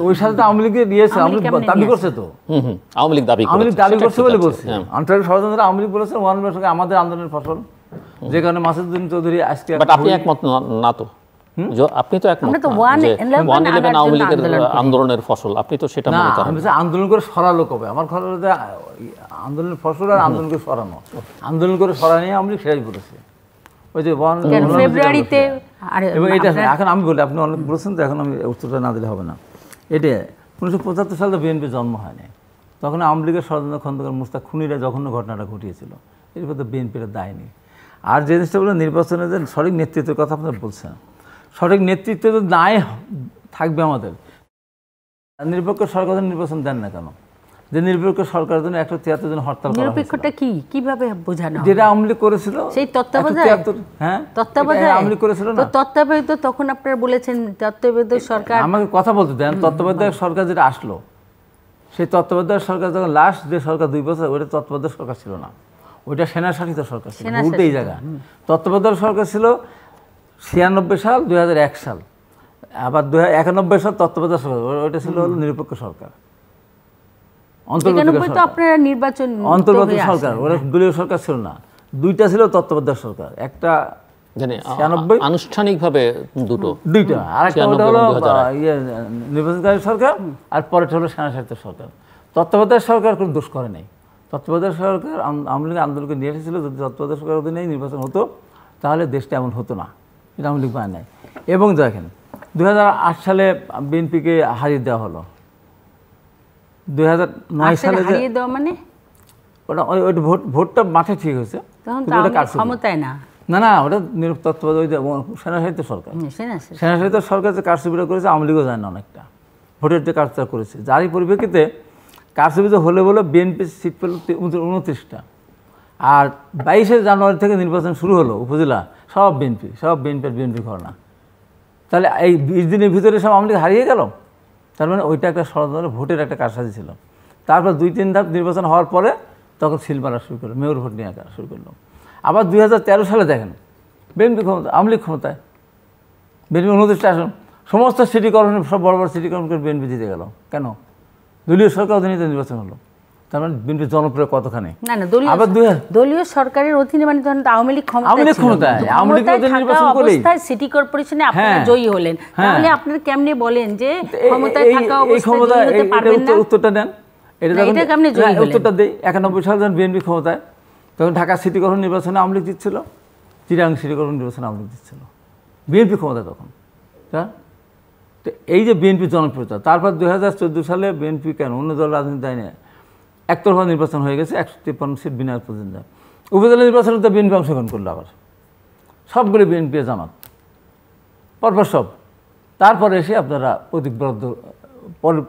ওই সাথে তো আওয়ামী লীগের দিয়েছে, আওয়ামী লীগ দাবি করছে তো, আওয়ামী লীগ দাবি করছে বলে বলছে আন্তর্জাতিক ষড়যন্ত্র। আওয়ামী লীগ বলেছে 111 সরকার আমাদের আন্দোলনের ফসল, যে কারণে মাসুদুদ্দিন চৌধুরী আজকে। বাট আপনি একমত না তো? আপনি তো একমত না 111 আওয়ামী লীগের আন্দোলনের ফসল, আপনি তো সেটা মনে করেন? আন্দোলন করে সরালো কবে? আমার খবর আন্দোলনের ফসল আর আন্দোলন করে সরানো, আন্দোলন করে সরানো আওয়ামী লীগ সেটাই বলেছে। ওই যে ফেব্রুয়ারিতে। এবং এটা এখন আমি বলি, আপনি অনেক বলেছেন তো, এখন আমি উত্তরটা না দিলে হবে না। এটা 1975 সালে বিএনপি জন্ম হয়নি, তখন আওয়ামী লীগের ষড়যন্ত্র খন্দকার মুস্তাক খুনিরা জঘন্য ঘটনাটা ঘটিয়েছিল, এরপর তো বিএনপির দায় নেই। আর যে জিনিসটা বলে নির্বাচনের যে সঠিক নেতৃত্বের কথা আপনারা বলছেন, সঠিক নেতৃত্ব যদি নাই থাকবে আমাদের, নিরপেক্ষ সরকার নির্বাচন দেন না কেন? যে নিরপেক্ষ সরকারের জন্য 173 জন হরতাল করা হয়েছিল। নিরপেক্ষটা কি, কিভাবে বোঝানো? যেটা আওয়ামী লীগ করেছিল, সেই তত্ত্বাবধায়ক। হ্যাঁ, তত্ত্বাবধায়ক আওয়ামী লীগ করেছিল না? তো তত্ত্বাবধায়ক তো তখন আপনারা বলেছেন তত্ত্বাবধায়ক সরকার। আমাকে কথা বলতে দেন। তত্ত্বাবধায়ক সরকার যেটা আসলো, সেই তত্ত্বাবধায়ক সরকার যখন লাস্ট যে সরকার 2 বছর, ওইটা তত্ত্বাবধায়ক সরকার ছিল না, ওইটা সেনাশাসিত সরকার ছিল। উল্টো এই জায়গা তত্ত্বাবধায়ক সরকার ছিল 96 সাল, 2001 সাল, আবার 91 সাল তত্ত্বাবধায়ক সরকার, ওইটা ছিল নিরপেক্ষ সরকার, অন্তর্বর্তী সরকার। ওরা দলীয় সরকার ছিল না, দুইটা ছিল তত্ত্বাবধায়ক সরকার, একটা 96 আনুষ্ঠানিকভাবে দুইটা, আর একটা হলো নির্বাচনকারী সরকার, আর পরেরটা হলো সেনাশাসিত সরকার। তত্ত্বাবধায়ক সরকার কোনো দোষ করে নাই। তত্ত্বাবধায়ক সরকার আওয়ামী লীগ আন্দোলনকে নিয়ে এসেছিল, যদি তত্ত্বাবধায়ক সরকার অধীনেই নির্বাচন হতো তাহলে দেশটা এমন হতো না, এটা আওয়ামী লীগ পায় নাই। এবং দেখেন 2008 সালে বিএনপিকে হারিয়ে দেওয়া হলো, 2009 সালে মানে ওটা ভোটটা মাঠে ঠিক হয়েছে, না ওটা তত্ত্বাবধায়ক সেনাশাসিত সরকার, সেনাশাসিত সরকার যে কারচুপিটা করেছে আওয়ামী লীগও যায় না অনেকটা, ভোটের যে কারচুপি করেছে, যারই পরিপ্রেক্ষিতে কারচুপিতে হলে বলে বিএনপি সিট পেল 29টা। আর 22শে জানুয়ারি থেকে নির্বাচন শুরু হলো, উপজেলা সব বিএনপি ঘটনা। তাহলে এই 20 দিনের ভিতরে সব আওয়ামী লীগ হারিয়ে গেল। তার মানে ওইটা একটা ষড়যন্ত্র, ভোটের একটা কারসাজি ছিল। তারপর 2-3 ধাপ নির্বাচন হওয়ার পরে তখন সিল মারা শুরু করলো, মেয়র ভোট নিয়ে আসা শুরু করলো। আবার 2013 সালে দেখেন বিএনপি ক্ষমতা, আওয়ামী লীগ ক্ষমতায়, বিএনপি 29টা আসন, সমস্ত সিটি কর্পোরেশন, সব বড় বড় সিটি কর্পোরেশন বিএনপি জিতে গেল। কেন? দলীয় সরকার অধীনে নির্বাচন হলো। তার মানে বিএনপি জনপ্রিয় কতখানি? আবার দলীয় সরকারের অধীনে, মানে আওয়ামী লীগ ক্ষমতায় সিটি কর্পোরেশনে আপনারা জয়ী হলেন, তাহলে আপনারা কেমনে বলেন যে ক্ষমতায় থাকা অবস্থায় জয়ী হতে পারবেন না? উত্তরটা দেন, এটা কেমনে জয়ী হলেন? উত্তরটা দেই। 91 সালে যখন বিএনপি ক্ষমতায়, তখন ঢাকা সিটি কর্পোরেশন নির্বাচনে আওয়ামী লীগ জিতছিল, চিটাগাং সিটি কর্পোরেশন নির্বাচনে আওয়ামী লীগ জিতছিল, বিএনপি ক্ষমতায় তখন। তো এই যে বিএনপি জনপ্রিয়তা, তারপর 2014 সালে বিএনপি কেন অন্য দল রাজনীতি দেয় না, একতরফা নির্বাচন হয়ে গেছে, 153 সিট বিনা পর্যন্ত। উপজেলা নির্বাচনে তো বিএনপি অংশগ্রহণ করলো, আবার সবগুলো বিএনপি জামাত, পরপর সব তারপরে এসে আপনারা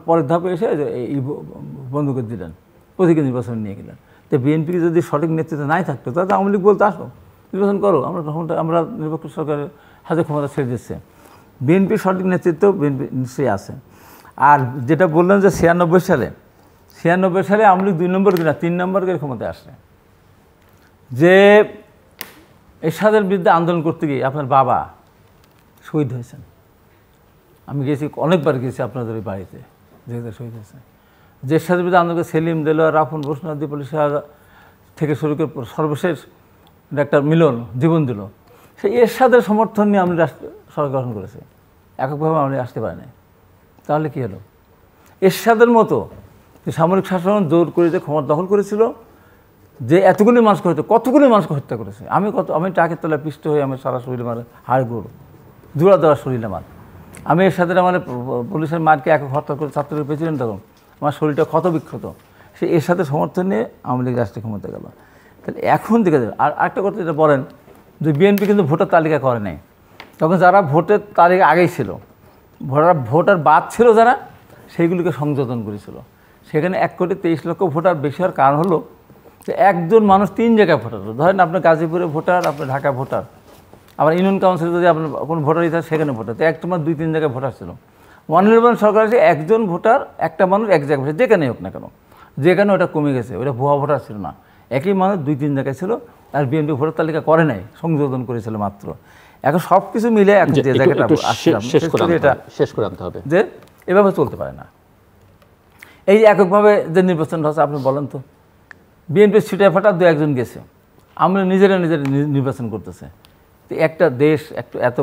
পরের ধাপে এসে এই বন্ধ করে দিলেন, প্রতীকী নির্বাচন নিয়ে গেলেন। তো বিএনপিকে যদি সঠিক নেতৃত্ব নাই থাকতো তাহলে আওয়ামী লীগ বলতে আসো নির্বাচন করো, আমরা নিরপেক্ষ সরকারের হাতে ক্ষমতা ছেড়ে দিচ্ছে। বিএনপির সঠিক নেতৃত্ব বিএনপি নিশ্চয়ই আছে। আর যেটা বললেন যে 96 সালে আওয়ামী লীগ 2 নম্বর কিনা 3 নম্বর করে ক্ষমতায় আসে, যে এরশাদের বিরুদ্ধে আন্দোলন করতে গিয়ে আপনার বাবা শহীদ হয়েছেন। আমি গেছি, অনেকবার গেছি আপনাদের ওই বাড়িতে, যেহেতু শহীদ হয়েছে। যে এরশাদের বিরুদ্ধে আন্দোলন সেলিম, দেলোয়ার, রাফুন, বসুনাদি পুলিশ থেকে শুরু করে সর্বশেষ একটা মিলন জীবন দিল, সেই এরশাদের সমর্থন নিয়ে আমি সরকার গঠন করেছি, এককভাবে আমি আসতে পারি না। তাহলে কী হলো? এরশাদের মতো যে সামরিক শাসন জোর করে যে ক্ষমতা দখল করেছিল, যে এতগুলি মানুষকে হত্যা, কতগুলি মানুষকে হত্যা করেছে। আমি টাকের তলায় পিষ্ট হয়ে আমি সারা শরীরে মার হাড় গোড় জোড়া দেওয়া শরীরে মার। আমি এর সাথে মানে পুলিশের মারকে একক হত্যা করে ছাত্রদের পেয়েছিলেন, তখন আমার শরীরটা ক্ষত বিক্ষত। সে এর সাথে সমর্থন নিয়ে আওয়ামী লীগ রাষ্ট্রীয় ক্ষমতা গেল। তাহলে এখন থেকে আর একটা কথা যেটা বলেন যে বিএনপি কিন্তু ভোটার তালিকা করে নাই, তখন যারা ভোটের তালিকা আগেই ছিল, ভোটার বাদ ছিল যারা, সেইগুলিকে সংযোজন করেছিল। সেখানে 1,23,00,000 ভোটার বেশি হওয়ার কারণ হলো যে একজন মানুষ 3 জায়গায় ভোটার। ধরেন আপনার গাজীপুরে ভোটার, আপনার ঢাকা ভোটার, আবার ইউনিয়ন কাউন্সিলে যদি আপনার কোনো ভোটার থাকে সেখানে ভোটার, তো একটা মানুষ 2-3 জায়গায় ভোটার ছিল। অনির্বাচন সরকার এসে একজন ভোটার, একটা মানুষ এক জায়গায় ভোটার, যেখানেই হোক না কেন, যেখানে ওটা কমে গেছে, ওটা ভুয়া ভোটার ছিল না, একই মানুষ 2-3 জায়গায় ছিল। আর বিএনপি ভোটার তালিকা করে নাই, সংযোজন করেছিল মাত্র। এখন সব কিছু মিলে এখন যে জায়গাটা শেষ করে আনতে হবে যে এভাবে চলতে পারে না। এই যে এককভাবে যে নির্বাচনটা হচ্ছে, আপনি বলেন তো, বিএনপির ছিটে ফাটা 2-1 গেছে, আমরা নিজেরা নির্বাচন করতেছে। তো একটা দেশ, এত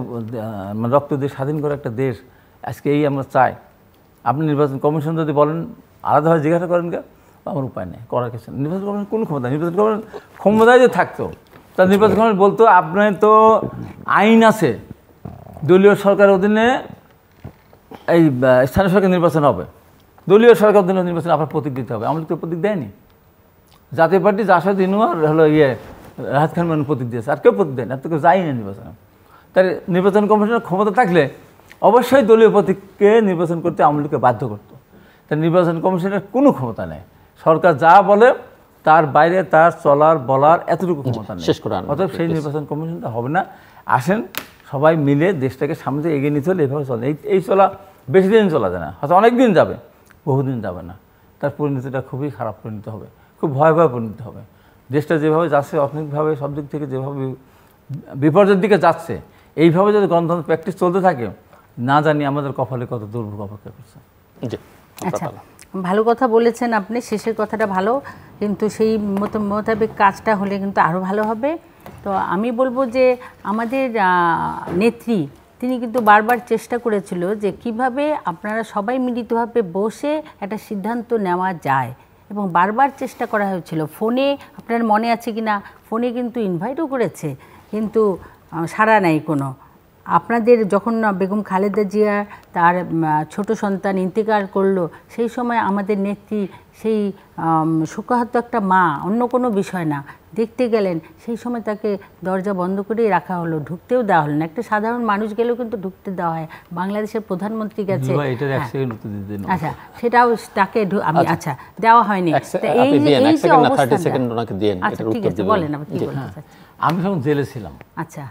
মানে রক্ত দিয়ে স্বাধীন করে একটা দেশ, আজকে এই আমরা চাই। আপনি নির্বাচন কমিশন যদি বলেন আলাদাভাবে জিজ্ঞাসা করেন কে, আমার উপায় নেই করার কিছু। নির্বাচন কমিশন কোন ক্ষমতা? নির্বাচন কমিশন ক্ষমতায় যে থাকতো, তার নির্বাচন কমিশন বলতো আপনার তো আইন আছে, দলীয় সরকারের অধীনে এই স্থানীয় সরকার নির্বাচন হবে, দলীয় সরকার অধীনে নির্বাচন আপনার প্রতীক দিতে হবে। আমাদের তো প্রতীক দেয়নি। জাতীয় পার্টি জাসদ ইনুয়ার হলো রাহাত খান মান প্রতীক দিয়েছে, আর কেউ প্রতীক দেয় না, আর তো কেউ যায়নি নির্বাচনে। তাই নির্বাচন কমিশনের ক্ষমতা থাকলে অবশ্যই দলীয় প্রতীককে নির্বাচন করতে আওয়ামী লীগকে বাধ্য করতো। তাই নির্বাচন কমিশনের কোনো ক্ষমতা নেই, সরকার যা বলে তার বাইরে তার চলার বলার এতটুকু ক্ষমতা নেই। অতএব সেই নির্বাচন কমিশনটা হবে না। আসেন সবাই মিলে দেশটাকে সামনে এগিয়ে নিতে হলে এইভাবে চলে। এই চলা বেশি দিন চলা যায় না, হয়তো অনেক দিন যাবে, বহুদিন যাবে না। তার পরিণতিটা খুবই খারাপ পরিণত হবে, খুব ভয়াবহ পরিণত হবে। দেশটা যেভাবে যাচ্ছে, অর্থনৈতিকভাবে সব দিক থেকে যেভাবে বিপর্যয়ের দিকে যাচ্ছে, এইভাবে যদি গণতন্ত্র প্র্যাকটিস চলতে থাকে, না জানি আমাদের কপালে কত দুর্ভোগ অপেক্ষা করছে। আচ্ছা, ভালো কথা বলেছেন আপনি, শেষের কথাটা ভালো, কিন্তু সেই মোতাবেক কাজটা হলে কিন্তু আরও ভালো হবে। তো আমি বলবো যে আমাদের নেত্রী তিনি কিন্তু বারবার চেষ্টা করেছিল যে কিভাবে আপনারা সবাই মিলিতভাবে বসে একটা সিদ্ধান্ত নেওয়া যায়, এবং বারবার চেষ্টা করা হয়েছিল। ফোনে, আপনার মনে আছে কি না, ফোনে কিন্তু ইনভাইটও করেছে, কিন্তু সাড়া নাই কোনো। আপনাদের যখন বেগম খালেদা জিয়া তার ছোট সন্তান ইন্তেকাল করলো, সেই সময় আমাদের নেত্রী সেই শোকাহত একটা মা, অন্য কোনো বিষয় না, দেখতে গেলেন, সেই সময় তাকে দরজা বন্ধ করেই রাখা হলো, ঢুকতেও দেওয়া হলো না। একটা সাধারণ মানুষ গেলেও কিন্তু ঢুকতে দেওয়া হয়, বাংলাদেশের প্রধানমন্ত্রী গেছে, আচ্ছা সেটাও তাকে আচ্ছা দেওয়া হয়নি। এই যে অবস্থা, আচ্ছা ঠিক আছে, বলেন আপনি কি বলতে চাচ্ছেন। আমি যখন জেলে ছিলাম, আচ্ছা,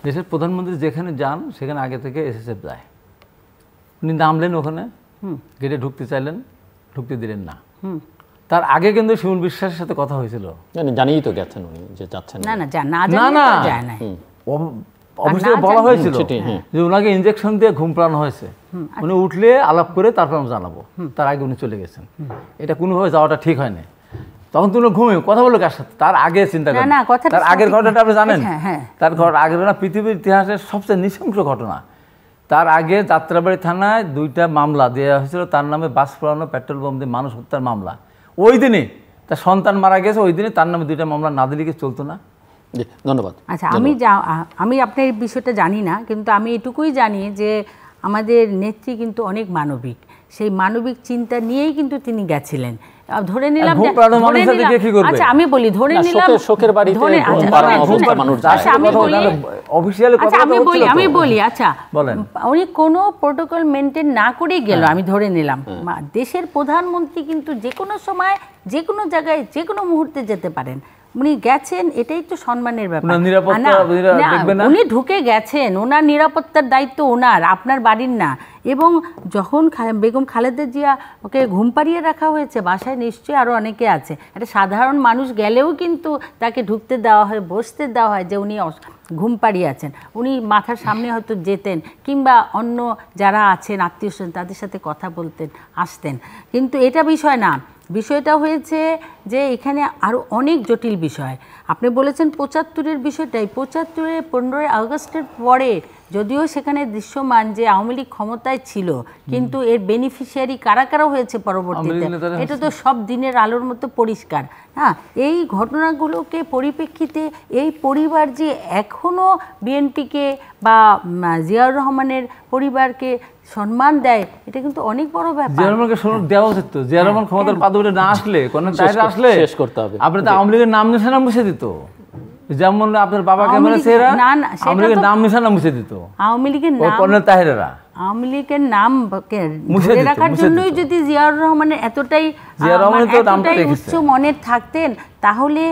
দেশের প্রধানমন্ত্রী যেখানে যান সেখানে আগে থেকে এসএসএফ যায়। উনি নামলেন ওখানে, গেটে ঢুকতে চাইলেন, ঢুকতে দিলেন না। তার আগে কিন্তু শিমুল বিশ্বাসের সাথে কথা হয়েছিল, জানিয়ে তো গেছেন উনি যে যাচ্ছেন না, অবশ্যই বলা হয়েছিল যে ওনাকে ইনজেকশন দিয়ে ঘুম পাড়ানো হয়েছে, উনি উঠলে আলাপ করে তারপর আমি জানাবো। তার আগে উনি চলে গেছেন, এটা কোনোভাবে যাওয়াটা ঠিক হয়নি। তখন তুমি ঘুমিয়ে কথা বলো কার সাথে, তার আগে চিন্তা করেন। তার আগের ঘটনাটা আপনি জানেন, তার আগের ঘটনা পৃথিবীর ইতিহাসের সবচেয়ে নৃশংস ঘটনা। তার আগে যাত্রাবাড়ি থানায় 2টা মামলা দেওয়া হয়েছিল, তার নামে বাস পোড়ানো, পেট্রোল বোম দিয়ে মানুষ হত্যার মামলা। ওই দিনে তার সন্তান মারা গেছে, ওই দিনে তার নামে 2টা মামলা না দিলে কি চলতো না? ধন্যবাদ। আচ্ছা, আমি আপনার এই বিষয়টা জানি না, কিন্তু আমি এটুকুই জানি যে আমাদের নেত্রী কিন্তু অনেক মানবিক, সেই মানবিক চিন্তা নিয়েই কিন্তু তিনি গেছিলেন, ধরে নিলাম ঘুম পাড়ানো মানুষের দিকে কি করবে? আচ্ছা আমি বলি ধরে না, নিলাম শোকের বাড়িতে ধরে- ঘুম আচ্ছা, পাড়ানো শুনেন, অবস্থা মানুষ যায়। আচ্ছা, আমি বলি অফিসিয়ালি কথা আচ্ছা আমি বলি আচ্ছা বলেন। উনি কোনো প্রোটোকল মেনটেন না করেই গেল, আমি ধরে নিলাম দেশের প্রধানমন্ত্রী কিন্তু যে কোনো সময় যে কোনো জায়গায় যে কোনো মুহূর্তে যেতে পারেন, উনি গেছেন, এটাই তো সম্মানের ব্যাপার। ওনার নিরাপত্তা না, না, দেখবে না? উনি ঢুকে গেছেন, ওনার নিরাপত্তার দায়িত্ব ওনার, আপনার বাড়ির না। এবং যখন বেগম খালেদা জিয়া ওকে ঘুম পাড়িয়ে রাখা হয়েছে, বাসায় নিশ্চয়ই আরও অনেকে আছে, একটা সাধারণ মানুষ গেলেও কিন্তু তাকে ঢুকতে দেওয়া হয়, বসতে দেওয়া হয় যে উনি ঘুম পাড়িয়ে আছেন। উনি মাথার সামনে হয়তো যেতেন, কিংবা অন্য যারা আছেন আত্মীয় স্বজন তাদের সাথে কথা বলতেন, আসতেন। কিন্তু এটা বিষয় না, বিষয়টা হয়েছে যে এখানে আরও অনেক জটিল বিষয়। আপনি বলেছেন ৭৫-এর বিষয়টাই, ৭৫-এ ১৫ই আগস্টের পরে যদিও সেখানে দৃশ্যমান যে আওয়ামী লীগ ক্ষমতায় ছিল, কিন্তু এর বেনিফিশিয়ারি কারা কারা হয়েছে পরবর্তীতে এটা তো সব দিনের আলোর মতো পরিষ্কার। হ্যাঁ, এই ঘটনাগুলোকে পরিপ্রেক্ষিতে এই পরিবার যে এখনও বিএনপিকে বা জিয়াউর রহমানের পরিবারকে সম্মান দেয়, এটা কিন্তু অনেক বড় ব্যাপার। জিয়া রহমানকে সম্মান দেওয়া উচিত তো। জিয়া রহমান ক্ষমতার পাদুরে না আসলে, কোন তাইরে আসলে শেষ করতে হবে। আপনি তো আওয়ামী লীগের নাম নিশানা মুছে দিত, যেমন আপনার বাবা ক্যামেরা চেহারা না, না, সেটা আওয়ামী লীগের তো- নাম নিশানা মুছে দিত আওয়ামী লীগের ওই নাম কর্নেল তাহেরেরা। আওয়ামী লীগের নাম মুছে ধরে দিত, রাখার মুছে জন্যই দিত। যদি জিয়াউর রহমানের এতটাই জিয়া রহমানই তো নামটা এতটাই রেখেছে। উচ্চ মনের থাকতেন, তাহলে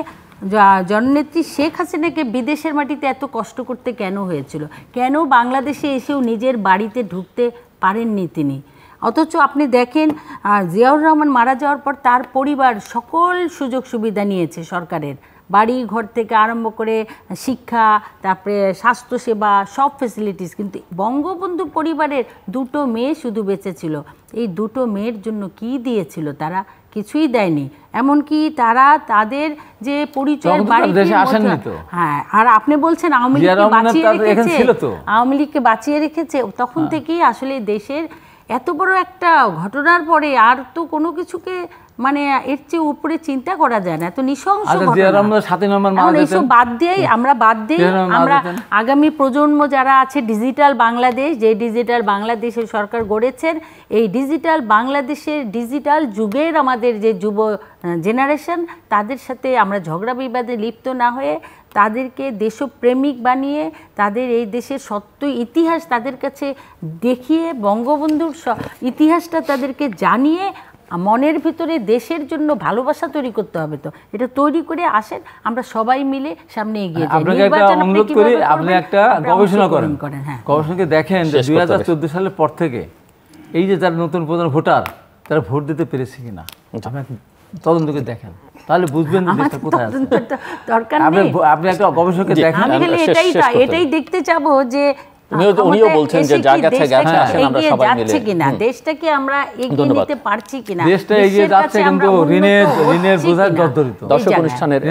জননেত্রী শেখ হাসিনাকে বিদেশের মাটিতে এত কষ্ট করতে কেন হয়েছিল? কেন বাংলাদেশে এসেও নিজের বাড়িতে ঢুকতে পারেননি তিনি? অথচ আপনি দেখেন জিয়াউর রহমান মারা যাওয়ার পর তার পরিবার সকল সুযোগ সুবিধা নিয়েছে সরকারের, বাড়ি ঘর থেকে আরম্ভ করে শিক্ষা, তারপরে স্বাস্থ্যসেবা, সব ফেসিলিটিস। কিন্তু বঙ্গবন্ধু পরিবারের দুটো মেয়ে শুধু বেঁচে ছিল। এই দুটো মেয়ের জন্য কি দিয়েছিল তারা? কিছুই দেয়নি। এমনকি তারা তাদের যে পরিচয়ের বাড়িতে, হ্যাঁ, আর আপনি বলছেন আওয়ামী লীগকে বাঁচিয়ে রেখেছে, আওয়ামী লীগকে বাঁচিয়ে রেখেছে, তখন থেকেই আসলে দেশের এত বড় একটা ঘটনার পরে আর তো কোনো কিছুকে মানে এর চেয়ে উপরে চিন্তা করা যায় না, এত নৃশংস ঘটনা। এইসব বাদ দিয়েই আমরা আমরা আগামী প্রজন্ম যারা আছে, ডিজিটাল বাংলাদেশ, যে ডিজিটাল বাংলাদেশের সরকার গড়েছেন, এই ডিজিটাল বাংলাদেশের ডিজিটাল যুগের আমাদের যে যুব জেনারেশন, তাদের সাথে আমরা ঝগড়া বিবাদে লিপ্ত না হয়ে তাদেরকে দেশপ্রেমিক বানিয়ে তাদের এই দেশের সত্য ইতিহাস তাদের কাছে দেখিয়ে, বঙ্গবন্ধুর ইতিহাসটা তাদেরকে জানিয়ে মনের ভিতরে দেশের জন্য ভালোবাসা তৈরি করতে হবে। তো এটা তৈরি করে আসেন, আমরা সবাই মিলে সামনে এগিয়ে যাই। আপনাকে একটা অনুরোধ করি, আপনি একটা গবেষণা করেন, গবেষণাকে দেখেন যে 2014 সালের পর থেকে এই যে যারা নতুন প্রধান ভোটার, তারা ভোট দিতে পেরেছে কিনা আপনি তদন্ত করে দেখেন, তাহলে বুঝবেন দেশটা কোথায় আছে। দরকার নেই, আপনি একটা গবেষণাকে দেখেন। আমি খালি এটাই দেখতে চাবো যে উনিও বলছেন যে যা গেছে গেছে, আসেন আমরা সবাই মিলে যাচ্ছে কিনা, দেশটাকে আমরা এগিয়ে নিতে পারছি কিনা, দেশটা এগিয়ে যাচ্ছে কিন্তু ঋণের বোঝায় জর্জরিত। দর্শক অনুষ্ঠানের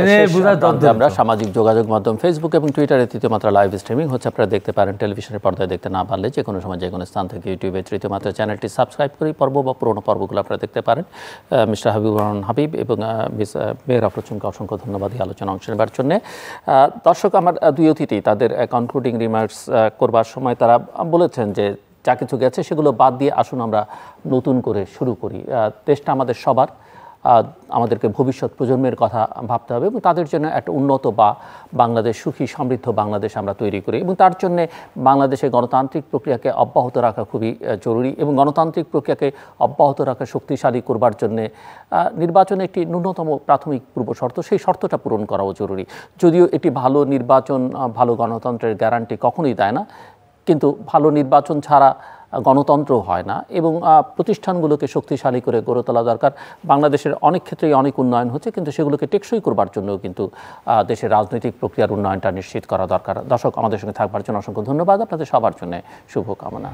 আমরা সামাজিক যোগাযোগ মাধ্যম ফেসবুক এবং টুইটারে তৃতীয় মাত্রা লাইভ স্ট্রিমিং হচ্ছে, আপনারা দেখতে পারেন। টেলিভিশনের পর্দায় দেখতে না পারলে যে কোনো সময় যে কোনো স্থান থেকে ইউটিউবে তৃতীয় মাত্রা চ্যানেলটি সাবস্ক্রাইব করে পর্ব বা পুরোনো পর্বগুলো আপনারা দেখতে পারেন। মিস্টার হাবিবুর রহমান হাবিব এবং মিস মেহরা আফরোজকে অসংখ্য ধন্যবাদ এই আলোচনা অংশ নেবার জন্য। দর্শক, আমার দুই অতিথি তাদের কনক্লুডিং রিমার্কস করবার সময় তারা বলেছেন যে যা কিছু গেছে সেগুলো বাদ দিয়ে আসুন আমরা নতুন করে শুরু করি। দেশটা আমাদের সবার, আমাদেরকে ভবিষ্যৎ প্রজন্মের কথা ভাবতে হবে এবং তাদের জন্য একটা উন্নত বা বাংলাদেশ, সুখী সমৃদ্ধ বাংলাদেশ আমরা তৈরি করি, এবং তার জন্যে বাংলাদেশে গণতান্ত্রিক প্রক্রিয়াকে অব্যাহত রাখা খুবই জরুরি। এবং গণতান্ত্রিক প্রক্রিয়াকে অব্যাহত রাখা, শক্তিশালী করবার জন্যে নির্বাচনে একটি ন্যূনতম প্রাথমিক পূর্বশর্ত, সেই শর্তটা পূরণ করাও জরুরি। যদিও এটি ভালো নির্বাচন, ভালো গণতন্ত্রের গ্যারান্টি কখনোই দেয় না, কিন্তু ভালো নির্বাচন ছাড়া গণতন্ত্র হয় না, এবং প্রতিষ্ঠানগুলোকে শক্তিশালী করে গড়ে তোলা দরকার। বাংলাদেশের অনেক ক্ষেত্রেই অনেক উন্নয়ন হচ্ছে, কিন্তু সেগুলোকে টেকসই করবার জন্যও কিন্তু দেশের রাজনৈতিক প্রক্রিয়ার উন্নয়নটা নিশ্চিত করা দরকার। দর্শক, আমাদের সঙ্গে থাকবার জন্য অসংখ্য ধন্যবাদ। আপনাদের সবার জন্য শুভকামনা।